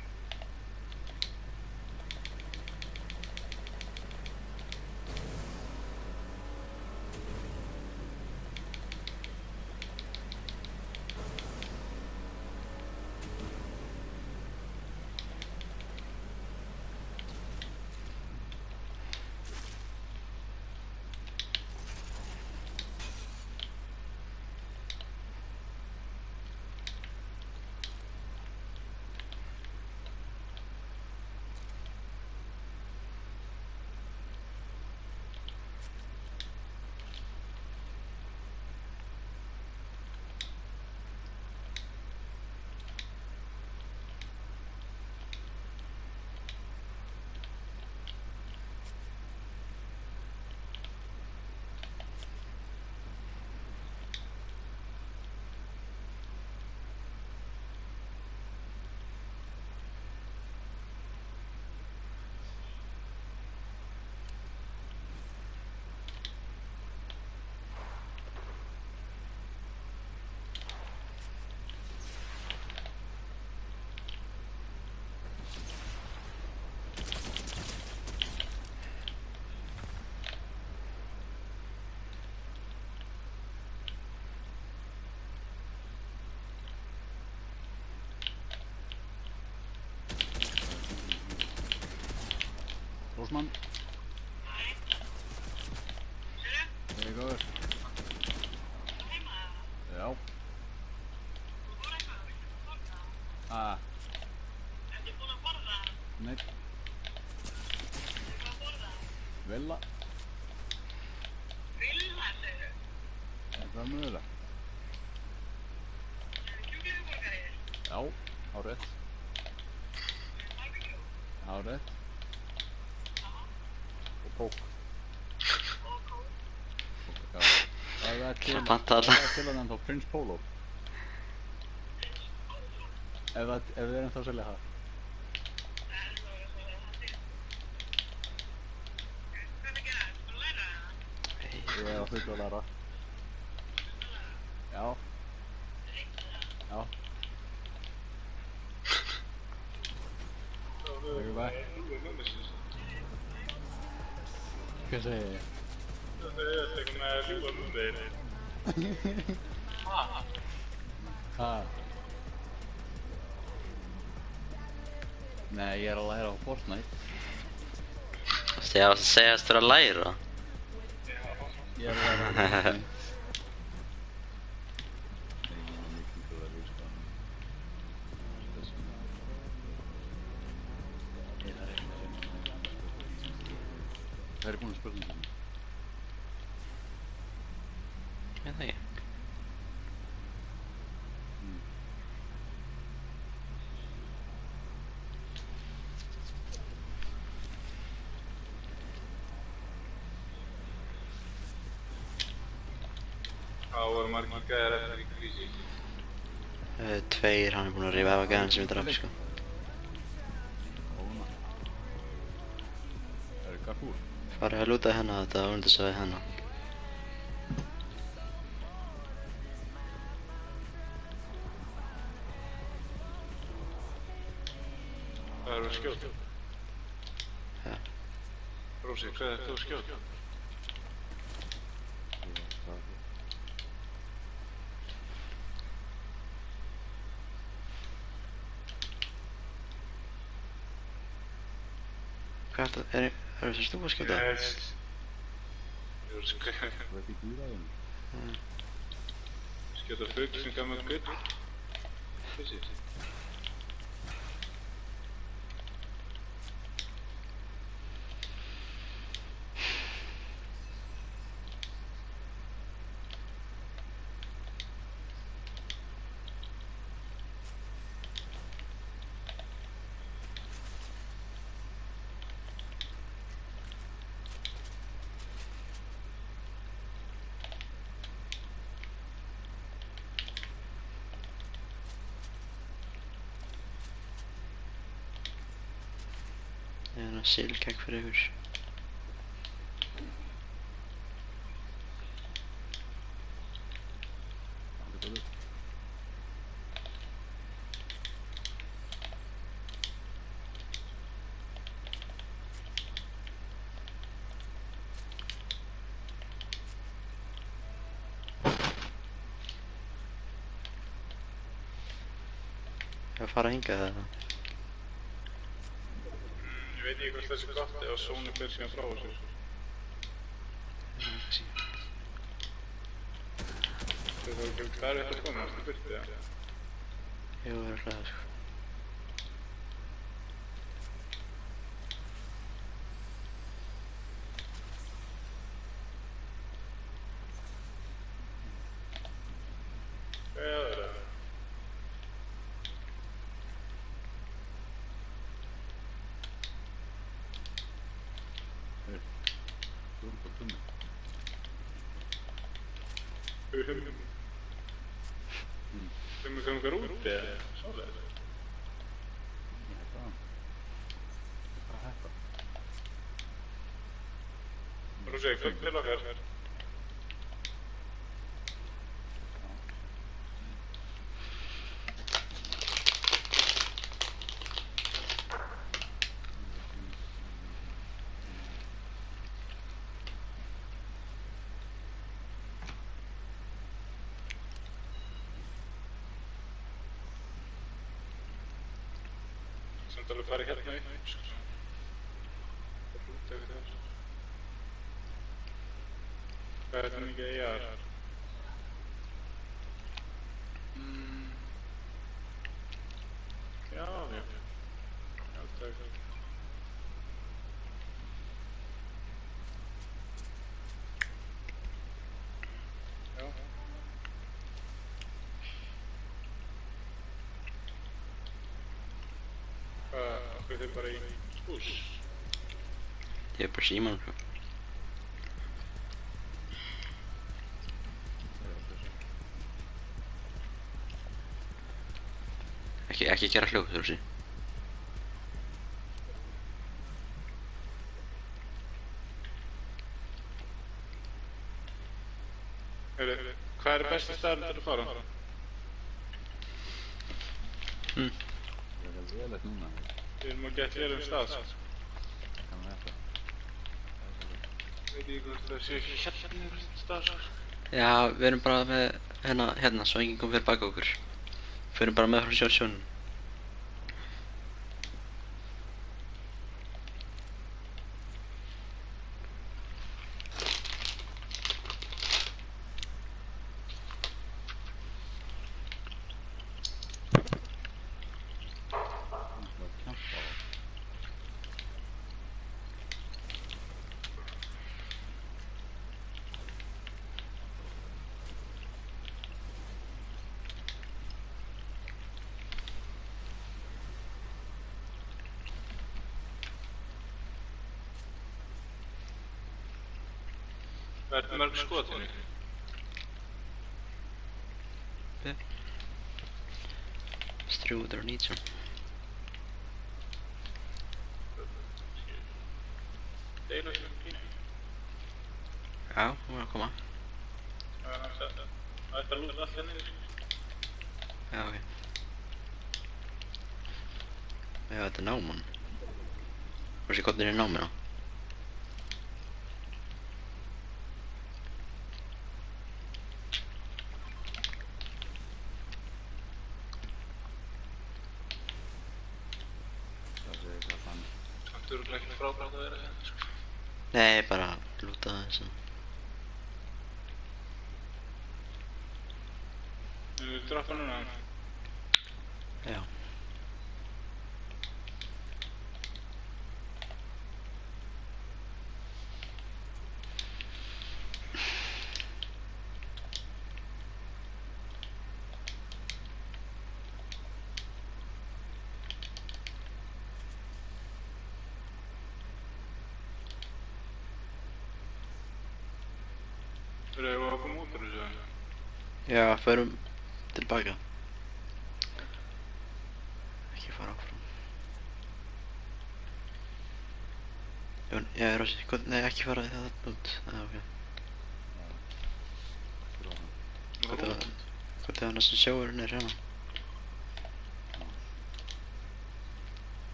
Rósmann. Ég er góður. Já. Ah. Ertu búinn að borða? Nei. Villa. Villa, segðu? Hvað er mögulega? Kjúklingaborgari? Já, hárrétt. Barbecue? Hárrétt. Og kók. Og kók? Já. Ef það er til, Panta alla. til að nefna þá Prince Polo. Ef við erum þá að selja það. Ég er að fullu að læra. Já. Já. Take it back. Hvað segir ég? Það er eitthvað með að ljúga múmið. Ha? Nei, ég er að læra á Fortnite. Þegar það segjast þér að læra. Ég er að ræða. Ei niin yksin tulee listaan. Tässä on. Ei det här är bonusprocentet. Jag tänker. Hvað voru margir gæðir eftir í krísi? Tveir, hann er búinn að rífa af að gæðan sem við draf, sko. Óna. Er det Kafur? Farið að lúta hennar þetta og undirsæði hennar. Það eru skjót. Ja. Rósi, hvað er þú skjót? Hvað er þetta? Er þessi þú að skjóta? Yes. Ég voru skjót. Vad fick du där inne? Skjóta fugg sem gammal gull. Þessi. Ég er að silkegg fyrir ykkur. Det går upp. Ég að fara hingað eða? Ég veit ekki hvort þessi gott eða Sóni ber síðan frá þessu. Það var ekki hvað þetta komið, það byrti það. Jú, það er hlæða, sko. Hvað er það? Står på tunneln. Þeim við okkar úti eða sálega? Ja, fan. Vad är det? Rósi, fugg til okkar. Samt alveg farið hérna upp, sko. Það er út yfir þess. Hvað er þetta mikið eigar? Já, já. Já, takk. Já. Hvað þið bara í hús? Ég er bara síman, sko. Ekki gera hljóð, þú veist. Heyrðu, hvað er besti staðurinn til að fara? Jag är väl väldigt nunna. Við erum að geta vel stað, sko. Jag kan mäta. Veit ekki hvort það sé hérna einhvern stað, sko. Já, við erum bara með hérna, svo enginn kom fyrir baka okkur. Við erum bara með frá sjónum. Hvað ertu mörg skot hérna? It's 319. Deila sem pínu. Já, hún var að koma. Það ætti að lúta allt henni. Já, ok. Já, þetta er náman. Þú sé hvernig er námina. Það segir hvað þannig. Það er ekki frábært að vera hérna, sko. Nei, bara lúta þessu. Við droppa núna. Já. Fyrir að koma út úr þessu. Já, förum tilbaka. Ekki fara áfram. Já, Rósi, nei, ekki fara það út. Já, ok. Hvort er annars sem sjáurinn er hérna?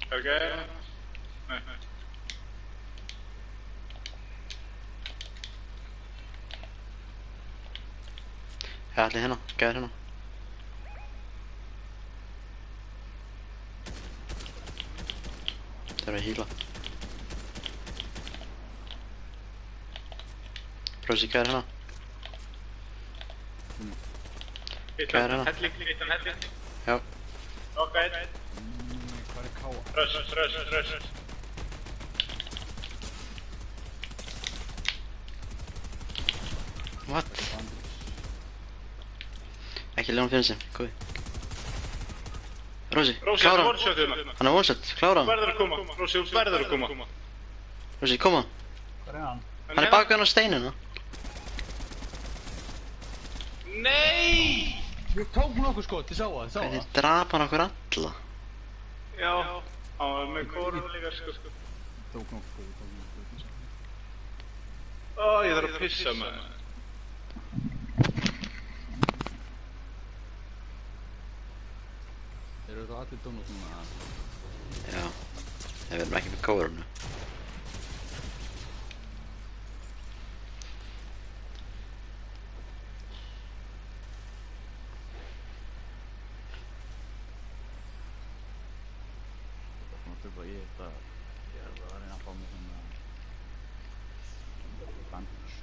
Er það gæði? Nei. Já, allir hérna, gæðir hérna. Það er að hýla. Rósi, gæðir hérna. Gæðir hérna. Helling. Já. Nokka einn. Hvað er káa? Röss. What? Ekki lega hann fyrir sig, góði. Rósi, Rósi, klára hann. one-shot hérna. Hann er one-shot, klára Þú hann. verður að koma. Rósi, þú verður að koma. Rósi, koma. Hvað er hann? Hann er bak við hann á steinina. Nei! Ég tók nokkuð skot, þið sáu það, Hvernig drap hann okkur alla? Já. Hann var með kórun líka, sko. Tók nokkuð skot, ég tók nokkuð skot. Ó, ég þarf að pissa með það. Eru þetta allir dónus núna? Já, við erum ekki með kórunu. Nú þurfa ég þetta, ég er að reyna að fá mig svona bandage.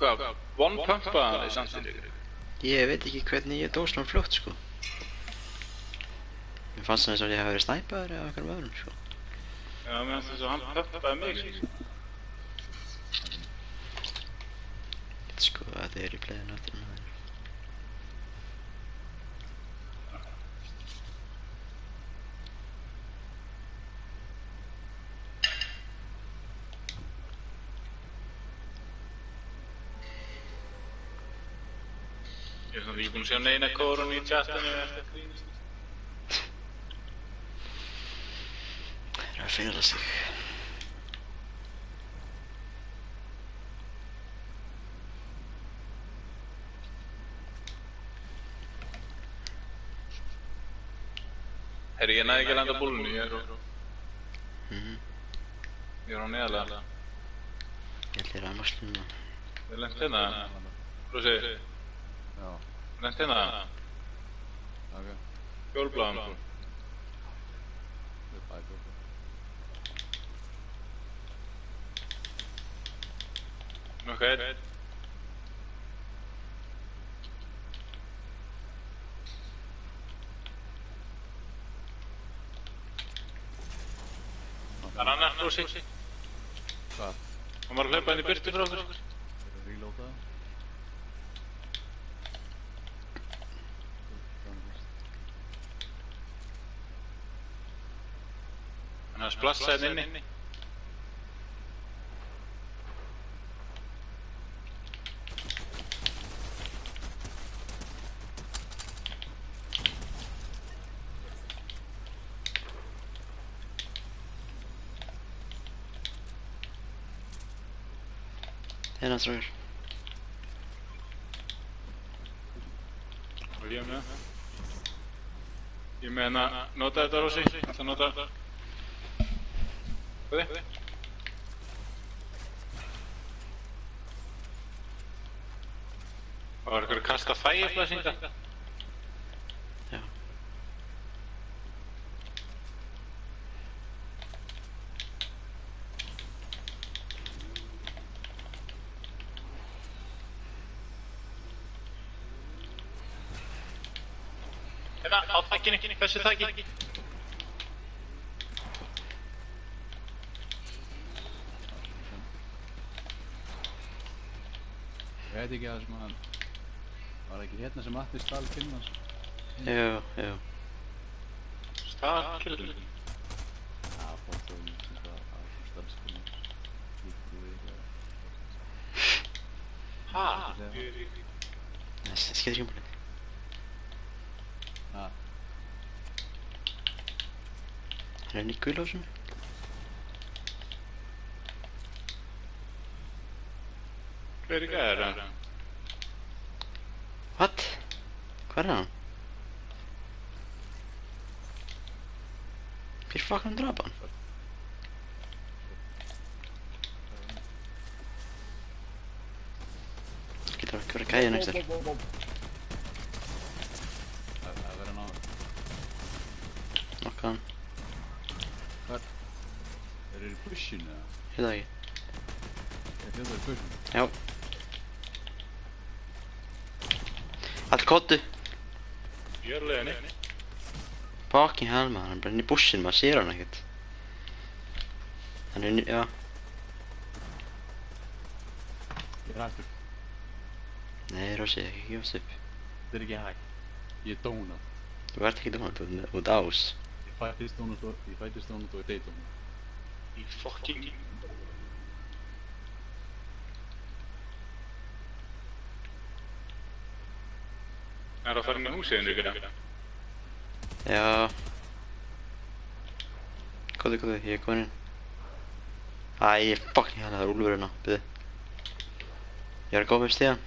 Hvað? One pumpa í samtidig? Ég veit ekki hvernig ég dó svona fljótt, sko. Mér fannst það eins og ég hef verið snæpaður eða einhverjum öðrum, sko. Já, mér finnst þess að hann pumpaði mig, sko. Sko, þetta er í playinu eftir maður. Ég er svona ekki búinn að sjá neina kórun í chatinu eftir grínist. Það er að fela sig. Herri, ég næði ekki að landa búlunni, ég er á neðalega. Ég ætla að masla núna. Ég lent hérna. Rósi, Já, lent hérna. ok. Fjólbláðan. Ok. Það er annar Rússi. Hvað? Hann var að hlaupa inn í burtu frá okkur. Er það reloadað? Hann er að splassa hérna inni. Hérna strákar. Og ég með það. Ég með hérna, nota þetta Rússi. Það nota þetta. Hvað er þið? Það var eitthvað að kasta fægiflæsinga. Já. Hérna, á þakkinu, þessu þakki. Ég veit ekki að sem að... Var það ekki hérna sem Matti stal kynna hans? Jú. Stakilin. Já, fóttóðum sem það á starfskynna. Líkbúi eitthvað. Ha? Það skiptir ekki máli. Ha? Hann er inn í gulhúsinu. Hver er það? What? Hvar er hann? Hver fucking drapa hann? Getur það ekki verið gæðin ekstra. Það verður náður. Nokka hann. Hvar? Þeir eru í bushinu eða? Ég veit það ekki. Er þetta í bushinu? Já. Allt kottu. Gjörlega nitt. Fucking hell maður, hann er bara inn í bussin, maður sér hann ekkert. Hann er inn í, já. Ég er hættur. Nei, Rossi, ekki gefast upp. Þetta er ekki hægt. Ég er dónað. Þú ert ekki dónað, þú ert ás. Ég fættist dónað og ég deyt dónað. Í fucking... Er það að fara inn í húsið ykkur? Já. Kottu, ég er komin inn. Æ, fucking hell, það er úlfur hérna, byrðu. Ég er að góða með stíðan.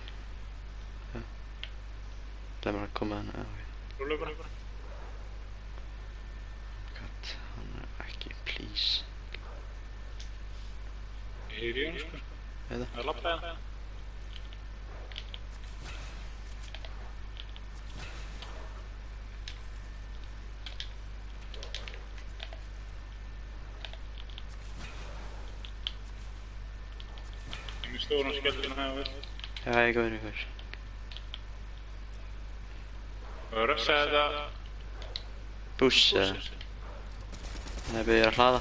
Það er mér að koma hérna, ok. Rúlega bara. God, hann er ekki, please. Ég er í hann, sko. Eða? Það er lappað hérna. Ég er stóran skellurinn að hafa. Já, ég er góður. Og rössa þetta... Bush, eða? Það er byrjað að hlaða.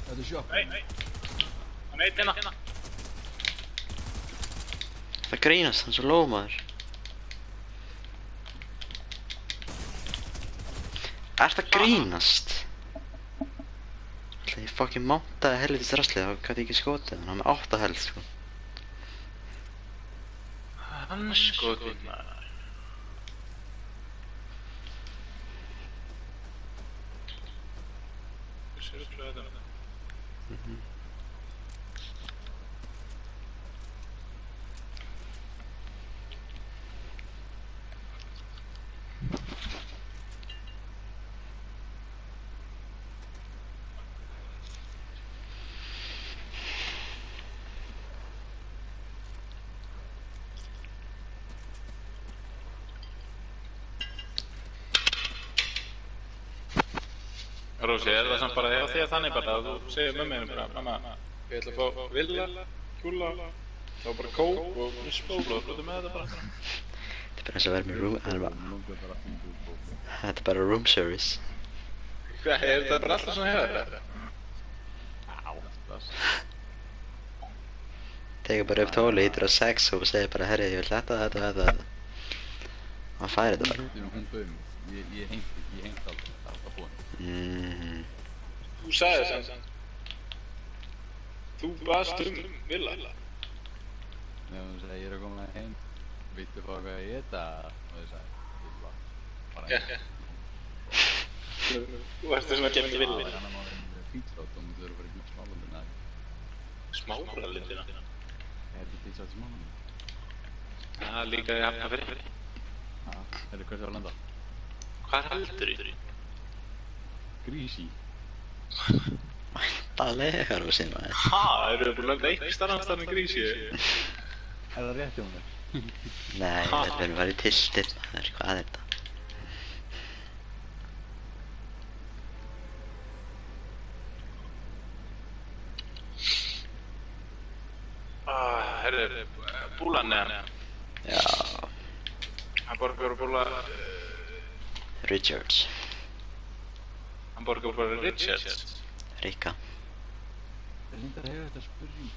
Þetta er sjokk. Nei. Hann eitt hérna. Það grínast, hann er svo low maður. Ert að grínast? Ætla ég fucking montaði helvitis rastlið, þá gæti ég ekki skotið hann, hann með 8 held, sko. Hann er skotinn, maður. Þessu rullu þetta. Rósi, er það samt bara hjá þér þannig bara að þú segir mömmu bara, mamma, ég ætla að fá Villa, Kjúla Það var bara kók og spóla og hluti með þetta bara. Þetta er bara eins og að vera með room... Mér langar bara að finna út bókli. Þetta er bara room service. Hvað, er þetta bara alltaf svona hefur þetta? Já, oftast. Tekur bara upp tóli, hýtur á sex og segir bara herri, ég vil þetta. Hann fær þetta bara. Hún bauð mig. Ég hengti aldrei. Það var búinn. Þú sagði þess. Þú baðst Villa. Nei, hún sagði ég er að koma heim. Viltu fá hvað ég geta? Og ég sagði, Villa. Bara Þú varst þessum að kemja Villa. Já, hann var pítslátt og þú eru bara ekki smálundina. Smáralindina? Er þetta pítslátt smálundina? Það líka ég hafna fyrir. Já, er hvert að landa? Hvað heldur í? Grísi. Væntanlega þú sér maður. Ha, eru þið búin að landa eitthvað starfnastarni grísi? Er það rétt hjá mér? Nei, við erum bara í tiltið maður, hvað er þetta? Herðu, búlan eða? Já, Hann borgar búla... Richards, Hann borgar bara Richards. Rikka. Ég reyndar hefur þetta spurning.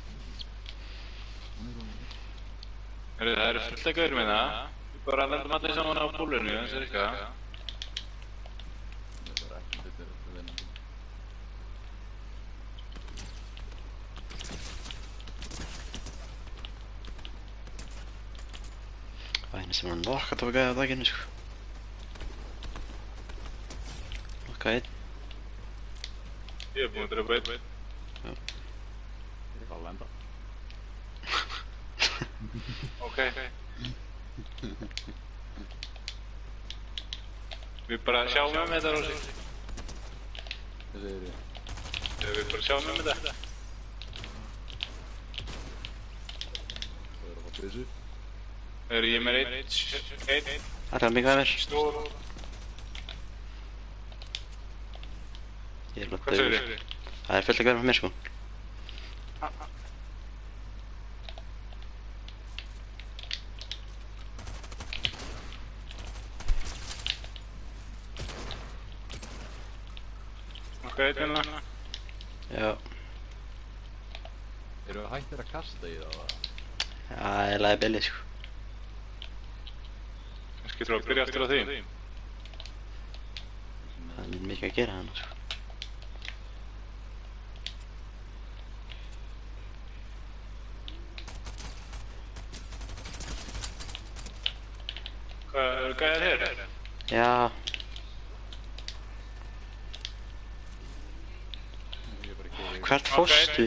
Herðu, það eru fullt að gauður minna. Við bara lendum allir saman á búlunu, eins og eitthvað. Það er ekki betur að það er. Það var einu sem var nokkat á gæða á daginu, sko. Nokka einn. Ég er búin að drepa einn. Ég er bara að lenda. Ok. Við bara sjáum þetta, Rósi. Hvað segir þið? Við bara sjáum þetta. Það er að fá byssu. Ég er með einn. Allar mikið að mér. Stór. Ég er bara Hvað segir dauður. þið? Það er fullt að gæða með mér, sko. Ok, hérna. Já, Eru það hættir að kasta í það? það er lagið billi, sko. Kannski þurfa að byrja aftur á því. Það er mikið að gera hann, sko. Hvað, eru gæðar hér? Já, Ég er bara að keyra. hvert fórstu?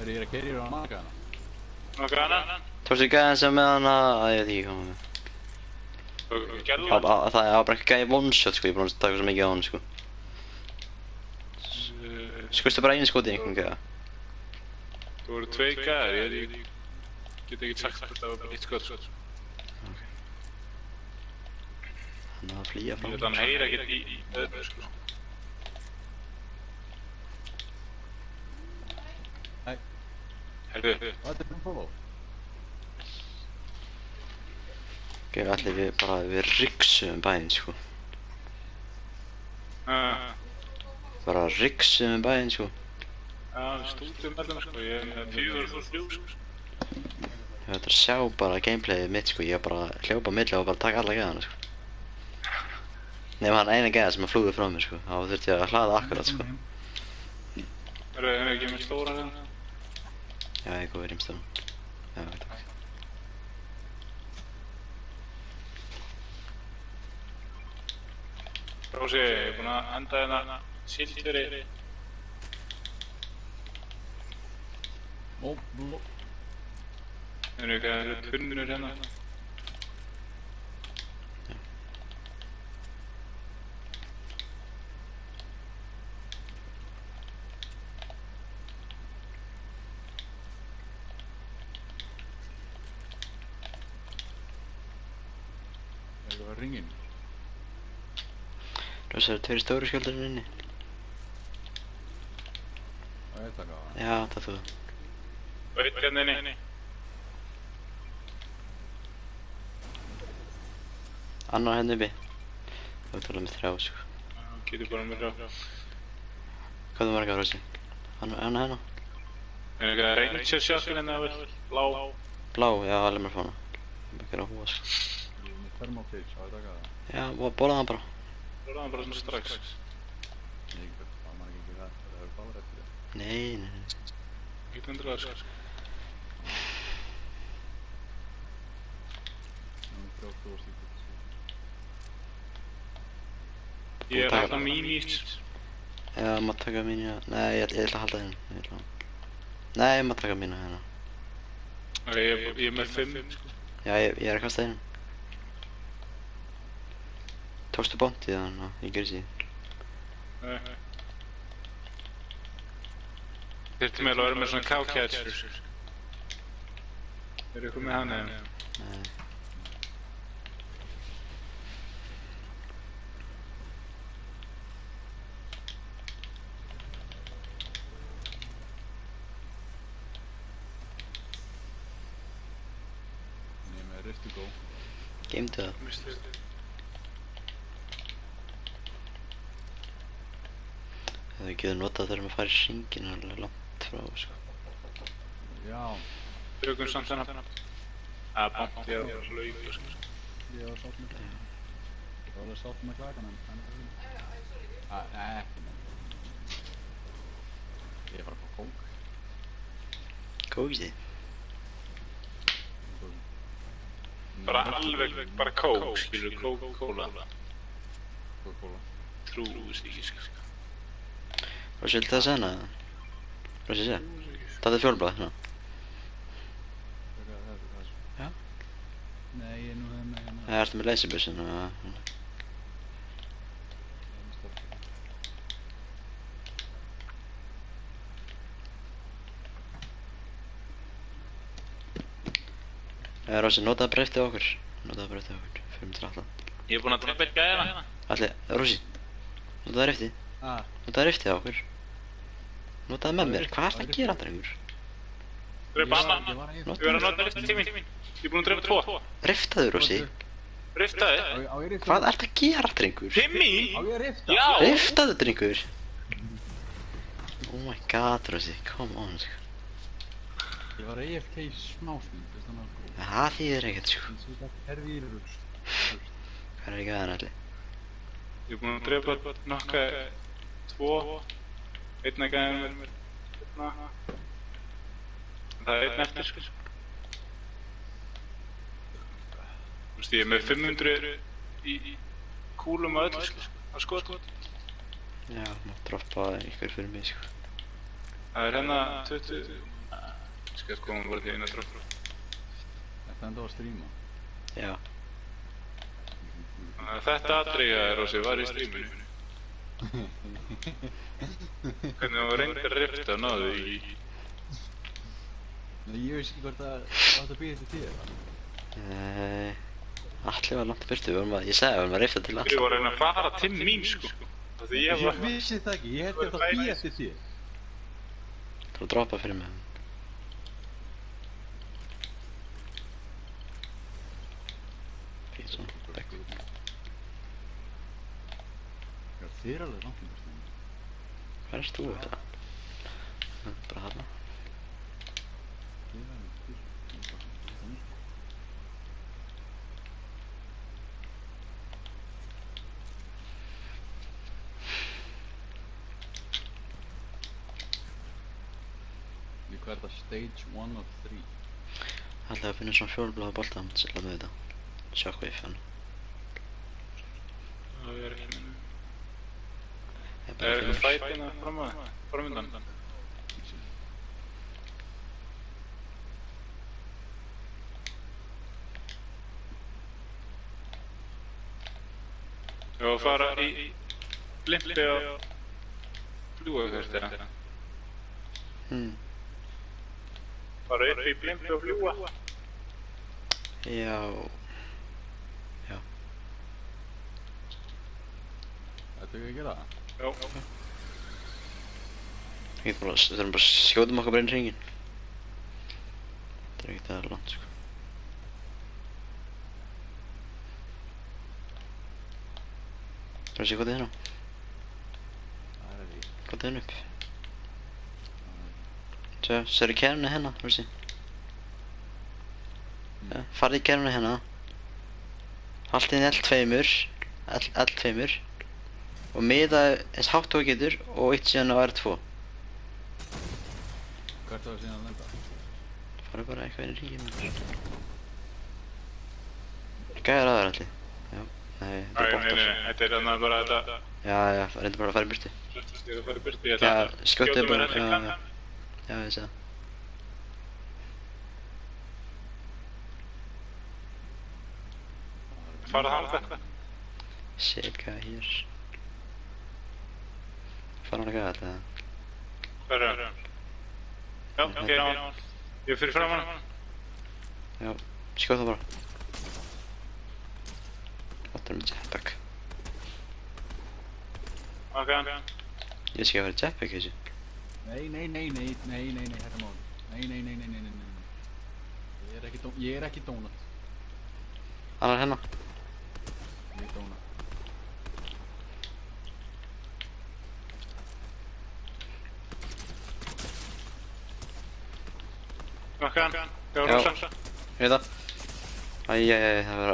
Ég er að keyra á maka hana. Nokkuð annan? Tókstu gæðan sem með hana, að ég veit ekki hvað með. Gerðu Það var bara ekki gæði one-shot, sko, ég er búinn að taka svo mikið á hann, sko. Skustu bara einu skoti í einhvern gæða. Það voru tvei gæðar, ég get ekki sagt hvort það var bara eitt skot. Hann að flýja frá Ég veit að hann heyra ekkert í öðru, sko. Hæ, Herðu, hvað er það að follow? Ok, allir við riksum bæinn, sko. Bara riksum bæinn, sko. já, stúdum allan, sko, ég er með 403, sko. Ég ætla að sjá bara gameplayið mitt, sko. Ég var bara að hljópa á milli og bara taka alla gæðana, sko. Nefnum hann eina gæða sem að flúði frá mér, sko. Þá þurfti ég að hlaða akkurat, sko. Herðu, er ekki með stóran hérna? Já, ég er góð í rímstöðum. Já, takk. Rósi, ég er búinn að enda hérna síldveri. Ó, bló. Eru tunnur hérna? Er það ringin? Rósa, það eru tveir stóru skjöldurinn inni. Það er taka á hann. Já, það þú. Og eitt hérna inni. Annar hérna uppi. Það er talað með 3 sko. Getur bara með þrjá. Hvað er margar Rósi? Annar hérna? Er eitthvað Ranger shotgun hérna vel? Blá. Blá, já, alveg mér fá hana. Það er ekki að hóa sko. Ég er með thermopage, á ég taka það? Já, borða hann bara. Borða hann bara svona strax. Nei, það maður ekki það, það er báður eftir það. Nei. Ekki endilega sko. Það er 32 stík. Ég er alltaf mínist. Já, maður taka mín, já. Nei, ég ætla að halda hérna. Nei, maður taka mína hérna. Ég er með 5 sko. Já, ég er að kasta hérna. Tókstu bóntið þannig að ég gerði síðan. Nei. Þurfti meðal að vera með svona cowcatcher. Er ykkur með hann eða? Nei. Ég er með Rift to Go. Geymdu það. Það er ekki að nota þegar maður fær í hringinn alveg langt frá, sko. Já, Tökum samt þennan. Bónt, já, laug sko. ég var sátt með það. Ég var alveg sátt með klakan en það er það. Nei, ekki með. Ég er bara på kók. Kókið. Bara alveg, bara kók, skilur, Coca-Cola. Coca-Cola. Trúist ekki sko. Rósi, viltu það segna það? Rósi, segja. Það er fjólblað, hérna. Það er svo. Já. Nei, ég er nú hefði með hérna. Það ertu með leysibussin og... Rósi, notaðu breyftið okkur. Notaðu breyftið okkur. Fyrir mig til alltaf. Ég er búinn að drepa eitt gæði hérna. Allir, Rósi. Notaðu breyftið. Notaðu breyftið okkur. Notaðu með mér. Hvað ertu að gera, drengur? Drepa annan. Ég verð að nota rifta tíminn. Ég er búinn að drepa 2. Riftaðu, Rósi. Riftaði? Á ég rifta? Hvað ertu að gera, drengur? Timmy? Á ég rifta? Já! Riftaðu, drengur. Oh my god, Rósi. Come on, sko. Ég var AFK smásmynd, veist þannig að... Það þýðir ekkert, sko. Þú veist ekki herfi í rúst. Hvað er ekki aðeins, allir? Ég er búinn að drepa nokka 2. Einna gæði með mér. Það er einn eftir sko. Þú veist, ég er með 500 í kúlum og öllu sko. Að skot. Já, maður droppa ykkur fyrir mig, sko. Það er hérna 20... Ég skal koma bara til eina droppa. Þetta enda á að stríma. Já. Þetta atriðið Rósi var í stríminu. Hvernig þú reyndir að rifta og náðu í... Nei, ég veist ekki hvort það átt að býða þetta til það. Allir var langt í burtu, ég sagði að við vorum að rifta til Ég alla. var að reyna að fara til mín sko. Því ég Ég var... vissi það ekki, ég held að það býða eftir þér. Þú droppa fyrir mig. Fínt svona, back. Já, þið er alveg langt í burtu. Hvað erst þú þetta? Bara hana. Þið er alveg burtu. Hvað er það? Stage 1 of 3? Alltaf að finna svona fjólubláða bolta, hann sérlega með þetta. Shockwave, hann. Það er ekki minni. Ég Það bara er eitthvað finnur. fæt hérna framöndan. Ég var að fara í blimpi á fljúgafjörð þeirra. Fara upp í blimpi og fljúga. Já. Já. Þetta ekki að gera það? Já. Við þurfum bara að skjóta okkur bara inn í hringinn. Þetta er ekkert það langt sko. Rossi, hvað er hérna? Það er því. Hvað er hérna upp? Sérðu kerfinu hérna, Rossi? Ja, farðu í kerfinu hérna. Haltu inn L2 og miða eins hátt og þú getur og eitt síðan á R2. Hvert var síðan að lenda? Farðu bara eitthvað inn í ríkið. Gæðar aðra allir. Já, nei, þetta er bóttar. Nei, þetta er þannig bara þetta. Já, reyndu bara að fara í burtu. Ég að fara í burtu, ég Já, ætla að skjóttu bara, mér hérna. Já, ég sé það. Fara þangað. Shit, hvað er hér? Fara hann að gæða þetta? Hver er hann? Já, ok, ég fyrir fram hann. Já, skjóta bara. What er með jetpack? Ok. Ég sé að vera jetpack þessu. Nei, þetta mál. Nei. Ég er ekki dónat. Annar hérna. Ég er dónat. Ok, það var Já. rosa. Ég veit það. Það var,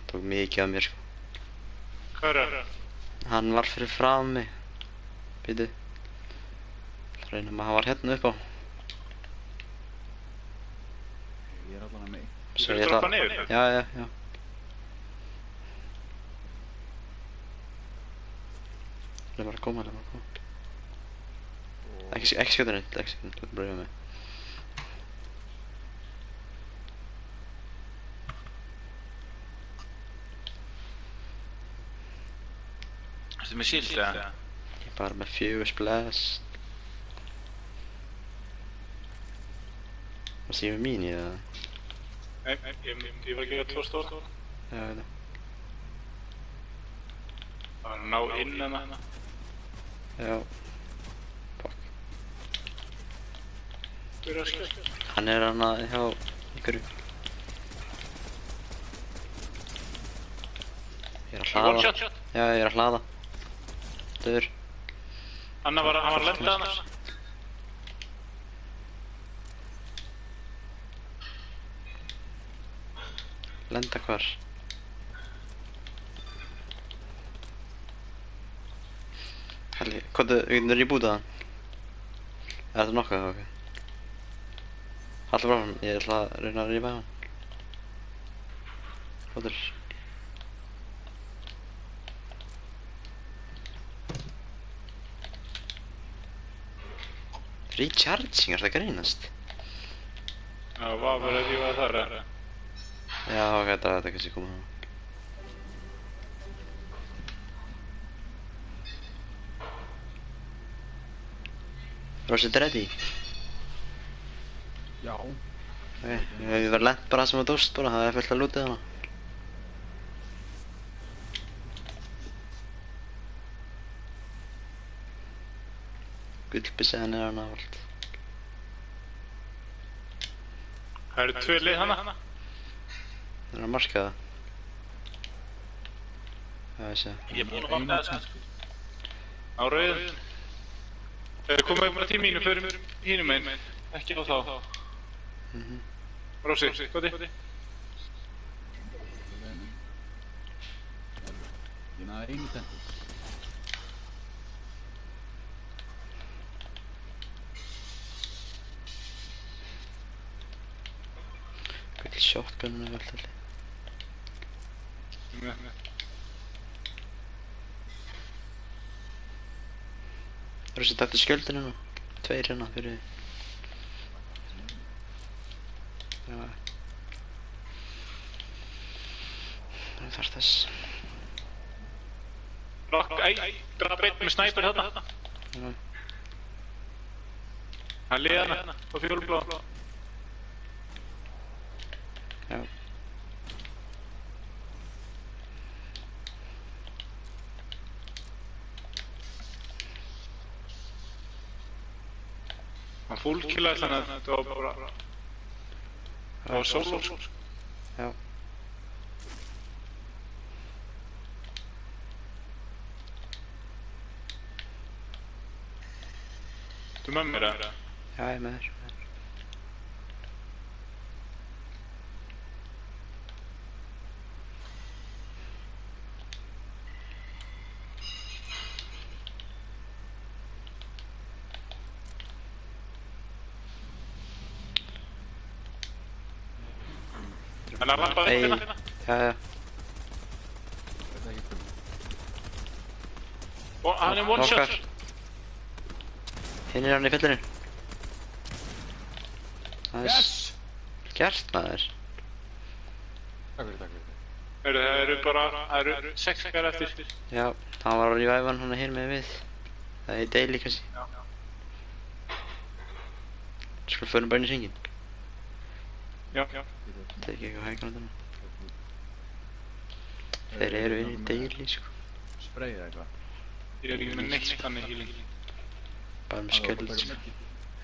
tók mikið af mér sko. Hver er hann? Hann var fyrir fram mig. Býtu. Reynum að hann var hérna upp á. Ég er allan að mig. Svo Þú ég droppa niður? Já. Það er bara að koma. Ekki skjóta neitt, þú ert bara yfir mig. Ertu með shield eða? Ég er bara með 4 blast. Varstu ég með mín í það? Nei, ég var ekki að 2 stóra. Já, ég veit það. Það var að ná inn hana. Já. Fuck. Hver er að skjóta? Hann er hana hjá einhverju. Ég er að hlaða. One shot. Já, ég er að hlaða. Döður. Hann var að lenda annars. Lenda hvar? Helgi, hvað við getum rebútað hann? Er þetta nokkuð? Ok. Haldur bara hann, ég ætla að reyna að rebúta hann. Hvað er? Recharging, er það greinast? Já, hvað verður að rífa þar? Já, ok, þetta er kannski komið hann. Rossi, þetta er ready? Já. Ok, ég verð lent bara það sem að dóst bara, það er fullt að lútið hana. Gullbisseðan er hana og allt. Það eru 2 lið hana. Það er að marka það. Já, ég sé. Ég er búinn að vakna þessu. Á rauðum. Þeir komið bara til mínu fyrir hínum einn. Ekki á þá. Rósi, hvað er? Ég náði einu tentu. Gull shotgunum er allt allir. Rossi, taktu skjöldin hérna. 2 hérna fyrir þig. Já. Það þarf þess. Rock, draf einn með snæper þarna. Já. Hann liði hana á fjólblá. Já. Hann fullkillaði þannig að þetta var bara... Það var solo sko. Já. Þú með mér eða? Já, ég er með þér. Hann er lampað upp hérna. Já, já. Þetta ekki fyrir. Og hann er one shot. Hinn er hann í fyllinu. Það Yes! gert maður. Takk fyrir. Það eru bara, það eru 6 skar eftir. Já, hann var að revive hann hér með við. Það er daily kannski. Já. Skulum förum bara inn í hringinn. Já. Það er ekki eitthvað hægna þarna. Þeir eru inn í daily sko. Spray eða eitthvað. Ég er ekki með neitt þannig healing. Bara með skjöld sko.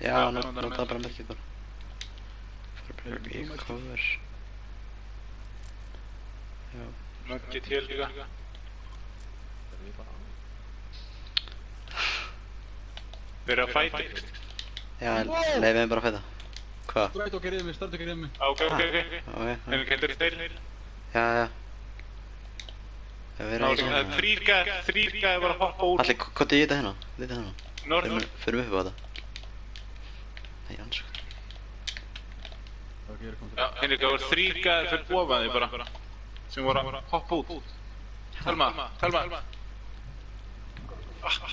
Já, notaði bara merkið bara. Fara bara í cover. Já. Möggið til líka. Þeir eru að fæta. Já, leiði mig bara að fæta. Hvað? Stræt og gerðið mig, stræt og gerðið mig. Ok. Ok. En getur þeir? Já, já. Það verður ekki Það er 3 gæði bara að hoppa út. Allir, hvað er þetta hérna? Þetta hérna? Norður. Förum upp á þetta. Nei, ansvöld. Ok, ég er komið Já, Henrik, það var 3 gæði fyrir ofan þig bara. Sem voru að hoppa út. Telma.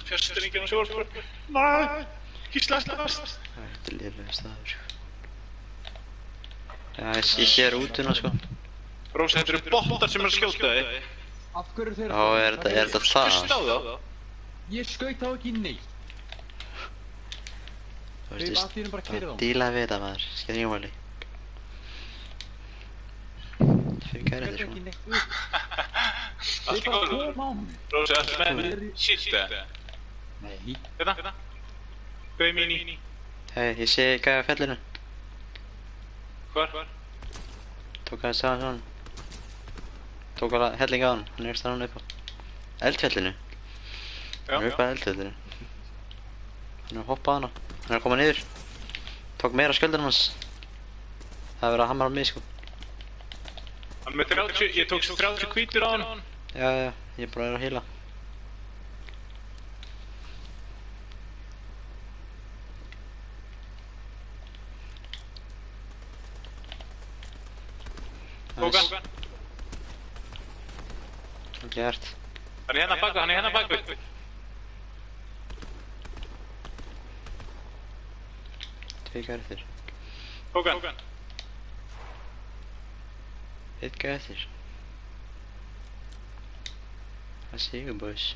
Fjörstringin og sjór. Næ, ekki fast. Þetta er liðlega staður sko. Já, ég sé rútuna sko. Rósa, þetta eru bottar sem eru að skjóta þig. Af hverju þeir Já, er þetta það? Hlusta á þá. Ég skaut á ekki neitt. Þú Þeir veist, allir bara keyrið á mig. dílaði við þetta maður, skemmt nýjumvæli. Fyrir gæri Skaut þetta ekki sko. neitt upp. Allt í Þeir bara góðu. koma á mig. Rósa, þetta með shit eða? Nei. Þetta? Greið mín. Hei, ég sé gæði á fjallinu. Hvar? Tók aðeins að hann. Tók alveg helling á hann, hann er stann upp á eldfjallinu. Hann er upp á eldfjallinu. Hann er að hoppa á hana. Hann er að koma niður. Tók meira skjöldunum hans. Það er verið að hamra á mig sko. Hann með 30, ég tók 30 hvítur á hann. Já, ég bara er að heila. Tók hann. Gert. Hann er hérna bakvið. Tvei gæri eftir. Tók hann. Eitt gæri eftir. Það sé ykkur boys.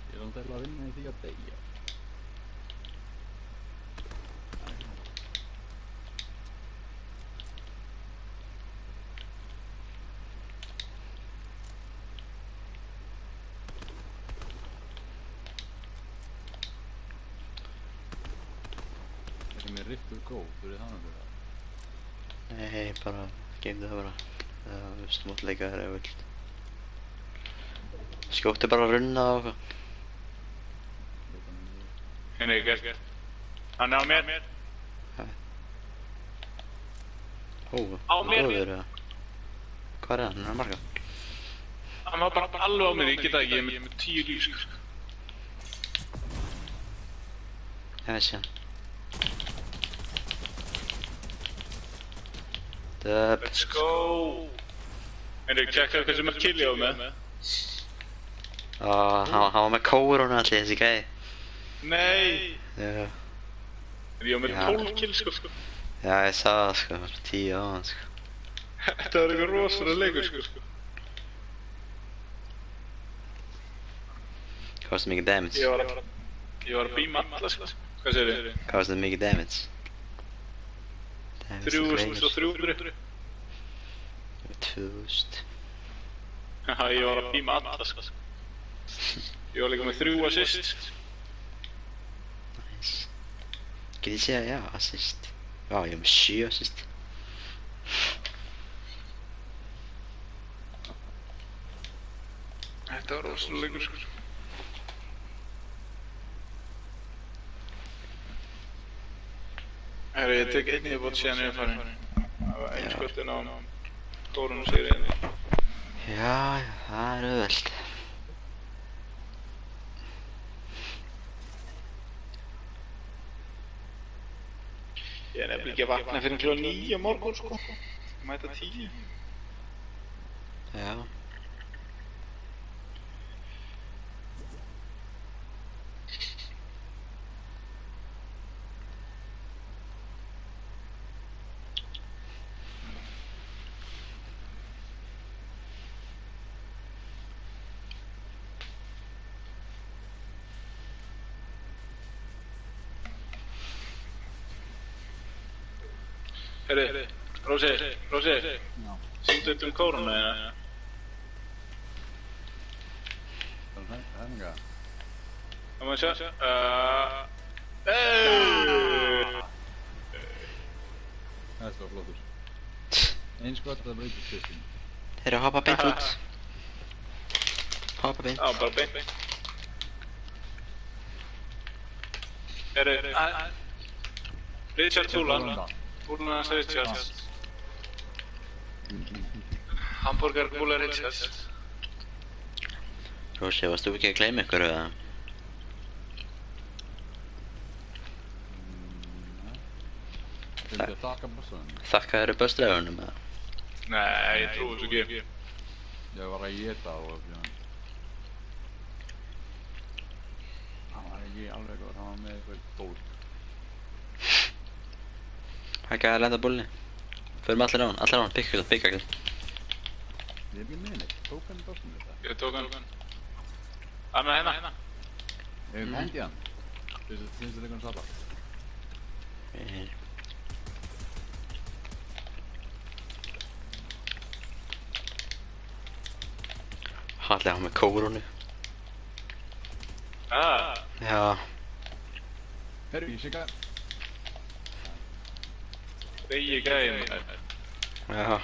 Ég er náttúrulega að vinna í því að deyja. Það er með riftur góð, þú er það náttúrulega. Nei, bara geymdu það bara. Það er smótleika þér ef þú vilt. Skjóttu bara að runna og eitthvað. Henrik, hann er á mér. Ó, Á mér. góður eða? Hvað er hann? Hann er að marga. Hann var bara alveg á mér, ég geta ekki, ég er með 10 líf sko. Ég sé hann. Döp. Let's go. Henrik, tjekka hvað sem er kill ég á með. Hann var með kórunu allir þessi gæði. Nei. Já, Ég á með Já. 12 kill sko. já ég sá það sko, 10 á hann sko. Þetta var eitthvað rosalega leikur sko. Hvað varstu mikið damage? Ég var að býma alla sko. Hvað segir þið? Hvað varstu mikið damage? 3300. 2000. Haha, ég var að býma alla sko. Ég var líka með 3 assist. Nice. Get ég segja já, assist. Já, ég er með 7 assist. Þetta var rosalega leikur sko. Herru, ég tek einnig í bótt síðan ég er farin. Það var einn skotin á kórunu sigri einnig. Já, það er auðvelt. Ég er nefnilega ekki að vakna fyrir klukkan 9 á morgun sko. Mæta 10. Já. Herru, Rósi, Já. sýndu upp kórunu eða? Það er henga. Það má ég sjá. Það er svo flottur. Einn skott að breyta styrkinn. Þeir eru að hoppa beint út. Hoppa beint. Já, bara beint. Herru, Richard Túlan. Túlan hans Richards. Hamburger Gula Richards. Rósi, varst þú ekki að gleyma ykkur eða? Vildi að taka bossanum? Þakka þér böstræðunum eða? Nei, ég trúi þessu ekki. Ég var að geta á það. Hann var ekki alveg góð, hann var með eitthvað dólk. Hækka að lenda búlni. Förum allir á hann, pikka. Ég er ekki með neitt, tók hann bossanum þetta? Ég tók hann. Hann er hérna. Ég hendi hann. Finnst þið einhvern sapa? Hallega hann með kórunu. Já. Herru, ég sigga. Vegi gæðin. Já.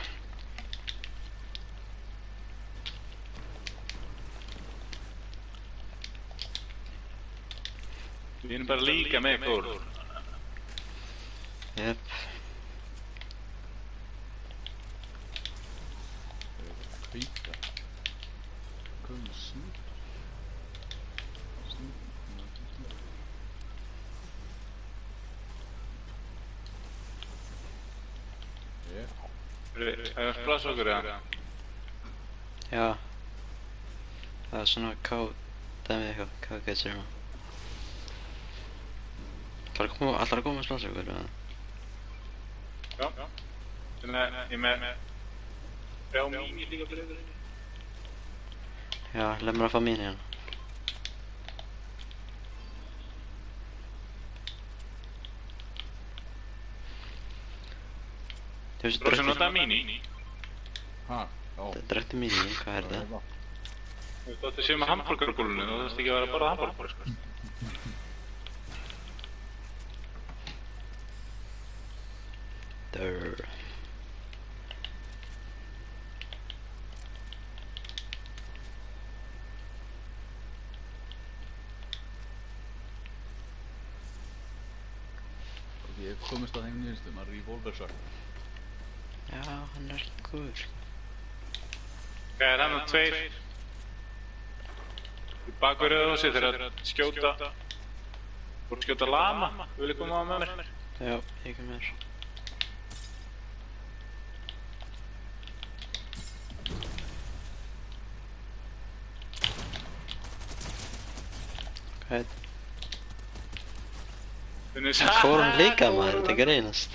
Við erum bara líka með kór. Jep. Hvíta. Hvað er snýtt? Það er plass okkur eða? Já. Það er svona dæmið eitthvað, hvað getur hérna? Allar að koma að spasa ykkur eða? Já. Þannig að ég með 3 mín líka fyrir ykkur. Já, leið mér að fá mín hérna. Rósi notaði mín. Ha? Já. Drekti mín, hvað er það? Þú veist að séu með hamburgergúlunni, þú þarfst ekki að vera að borða hamburger sko. Durr. Ég komist að þeim nýðustum að revolver shark. Já, hann er góður. Hvað er hann 2? Í bakverðið á sig þegar að skjóta. Þú ert skjóta lama, vilja koma á með mér? Já, ég kom með þér. Hvað er þetta? Fórum líka maður, þetta greinast.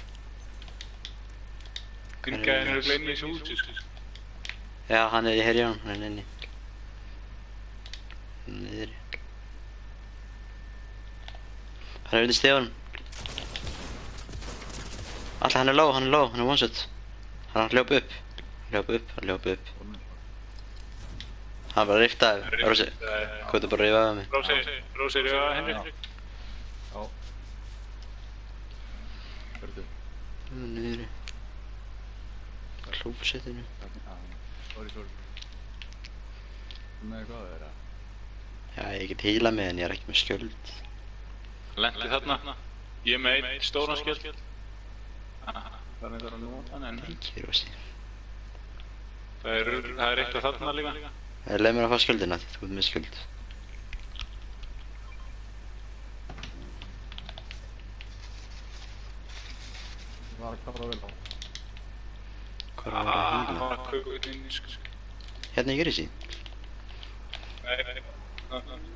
Gæðin eru gleynið í þessu úti sko. Já, hann er í herján, hann er inni. Niðri. Hann er undir stegunum. Alltaf hann er low, hann er one shot. Hann hljóp upp. Hann hljóp upp. Hann bara riftaði, Rósi. Hvað er bara að rifa af mig? Rósi rifa af henni. Já. Hörðu. Niðri. Klósettinu. Sorry. Þú með eitthvað að vera? Já, ég get heila með en ég er ekki með skjöld. Lendi þarna. Ég er með einn stóran skjöld. Það er eitthvað að nota hann en... Ekki, Rósi. Það er eitthvað þarna líka. Leið mér að fá skjöldina því þú ert með skjöld. Það var að klára vel á. Hvað er að vera að hýla? Það var að kaupa út inn í sko. Hérna í Grísi. Nei.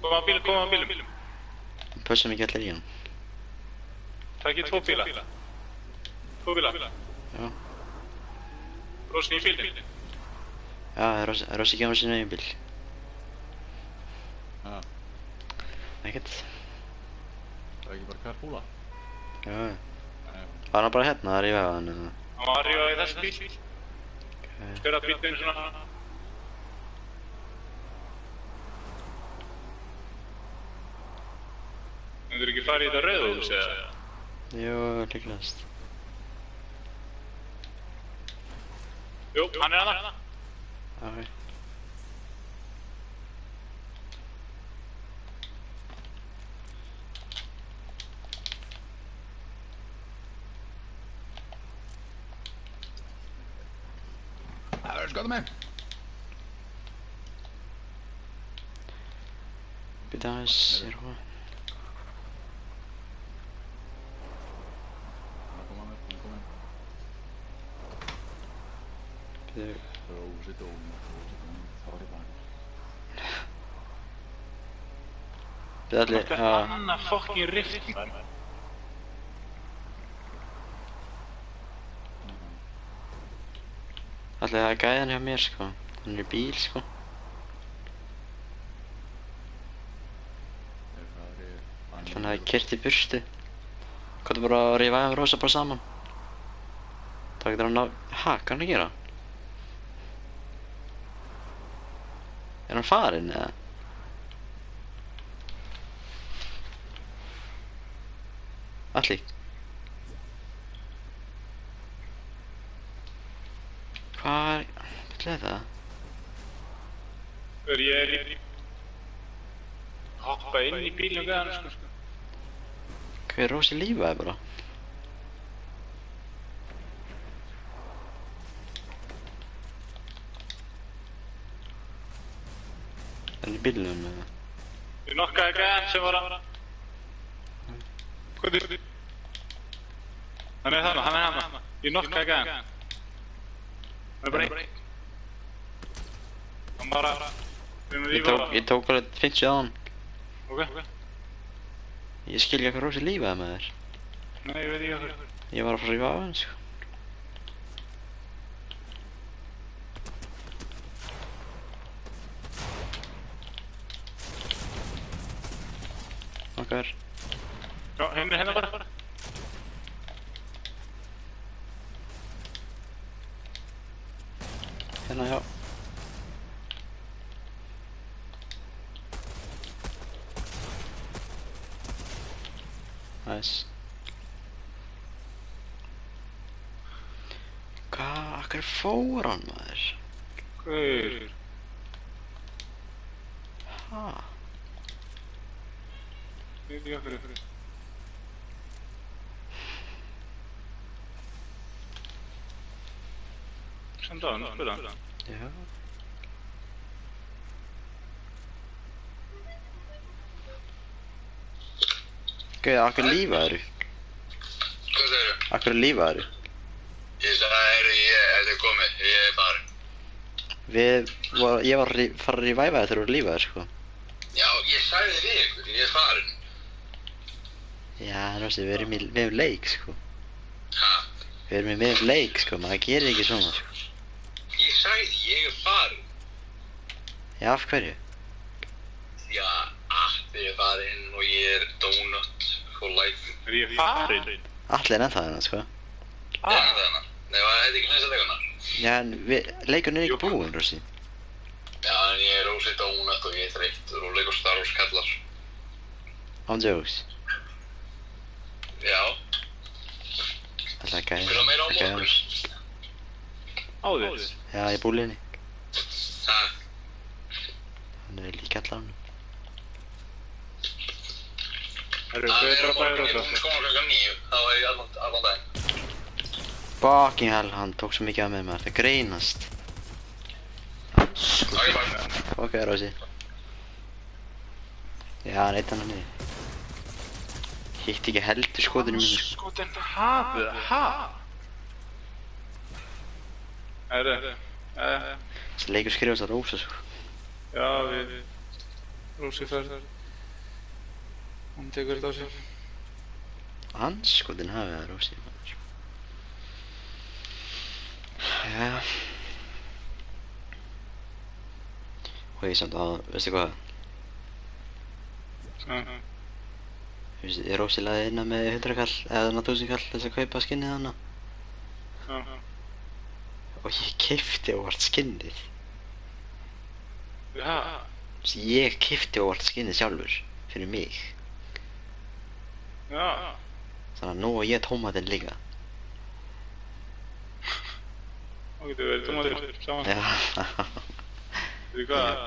Koma á bílum. Pössum ekki allir í hann. Takk 2 bíla. 2 bíla. Já. Rósin í bílinn. Já, Rósi ekki á sínu eigin bíl. Já. Ekkert. Það er ekki bara karpúla? Já. Var hann bara hérna að rífa af hann eða? Hann var að rífa í þessu bíl. Skjöra bílinn svona. Myndirðu ekki fara í þetta rauðhús eða? Jú, líklegast. Jú, hann er hana. Ok. Það verður skjóta mig! Býta aðeins, ég er hvað. Hann kom. Býta... Rósi dóm, þá er ég bara. Býta allir, Þetta er annað fokkin rift. allir það er gæðan hjá mér sko. Hann er í bíl sko. Hann hefði keyrt í burtu. Hvað er bara að rífa af Rósa bara saman? Það getur hann á... Ha, hvað er hann að gera? Er hann farinn eða? Alli. Hvað er... Hvað er það? Ég er í... Hoppa inn í bílinn við hann sko. Hvað er Rósi lífaði bara? Er hann í bílnum eða? Ég nokkaði gæðan sem var að... Hvað er þetta? Hann er þarna. Ég nokkaði gæðan. Það er bara einn. Hann bara... Ég tók alveg 50 á hann. Ok. Ég skil ekki hvað Rósi lífaði með þér. Nei, ég veit ekki hvað. Ég var að fara að rífa af hann sko. Okkar. Já, hérna bara. Hérna, já. Nice. Hvað, akkur fór hann maður? Hver? Ha? Veit ekki hvað fyrir. Samt á hann, spila hann. Já. Gauð, akkur lífaðu? Hvað segirðu? Akkur lífaðu? Ég sagði, þetta er komið, ég er farin. Ég var að fara að reviva þegar þú voru lífaður, sko. Já, ég sagði við ykkur, ég er farin. Já, við erum í leik, sko. Ha? Við erum í miðum leik, sko, maður gerir ekki svona, sko. Ég sagði, ég er farin. Já, af hverju? Já, ég er farin og ég er donut for life. Er ég farin? Allir er ennþá þennan, sko. Er það þarna? Nei, var þetta ekki næsta leikuna? Já, en leikurinn er ekki búinn, Rósi. Já, en ég er Rósi donut og ég er þreytt og leikur Star Wars kallar. Án jokes. Já. Það er gæði. Spila meira á morgun. Áður? Já, í búlinni. Ha, Hann er líka allan. Herru, það hvað er er á að bæða morgun, ég þetta? búinn að koma klukkan 9. Þá er ég allan daginn. Fucking hell, hann tók svo mikið af með mér. Það greinast. Ok, bye. Ok, Rósi. Já, hann eitt hann niður. Hitti ekki heldur skotinu mínu, sko. Skotin hafið, ha? Herru, Þessi leikur skrifast að Rósa, sko. já, við... Rósi fer. Hún tekur þetta á sig. Hans skotin hafið að Rósi, maður. Já. Og ég samt að, veistu hvað? Þú veist, ég Rósi laði innan með 100 kall, eða 1000 kall þess að kaupa skinnið hana. Og ég keypti óvart skinnið. Já. Þess ég keypti óvart skinnið sjálfur, fyrir mig. Já. Þannig að nú og ég tómatinn líka. Þá getur við verið tómatir saman. Já. Veitu hvað?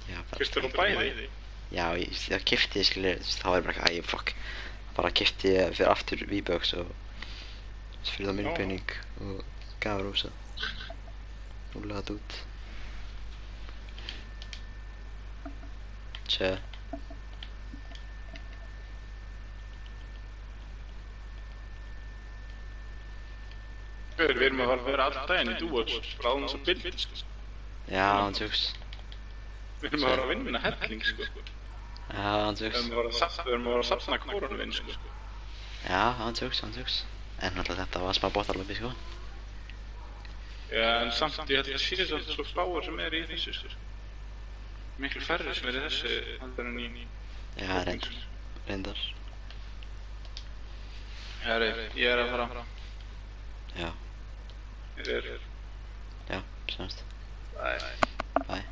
Já, bara. Fyrst þú bæði? Já, það keypti ég skilur, þá var ég bara æ, fuck. Bara keypti ég fyrir aftur V-Bucks og fyrir það minn pening og gaf Rósa. Og laði út. Tjö. Við erum að fara að vera alltaf daginn í dúos, bara án þess að bildi, sko. Já, hann tjóks. Við erum að fara að vinna helling, sko. Já, hann tjóks. Við erum að fara að safna kórunvinn, sko. Já, hann tjóks. En alltaf þetta var smá bóttarlöfi, sko. Já, en samt ég held að sé svo fáir sem er í þessu, sko. Miklu færri sem er í þessu, heldur en í... Já, reyndar. Ég er að fara. Já. Ég er... Já, semst. Bye. Bye.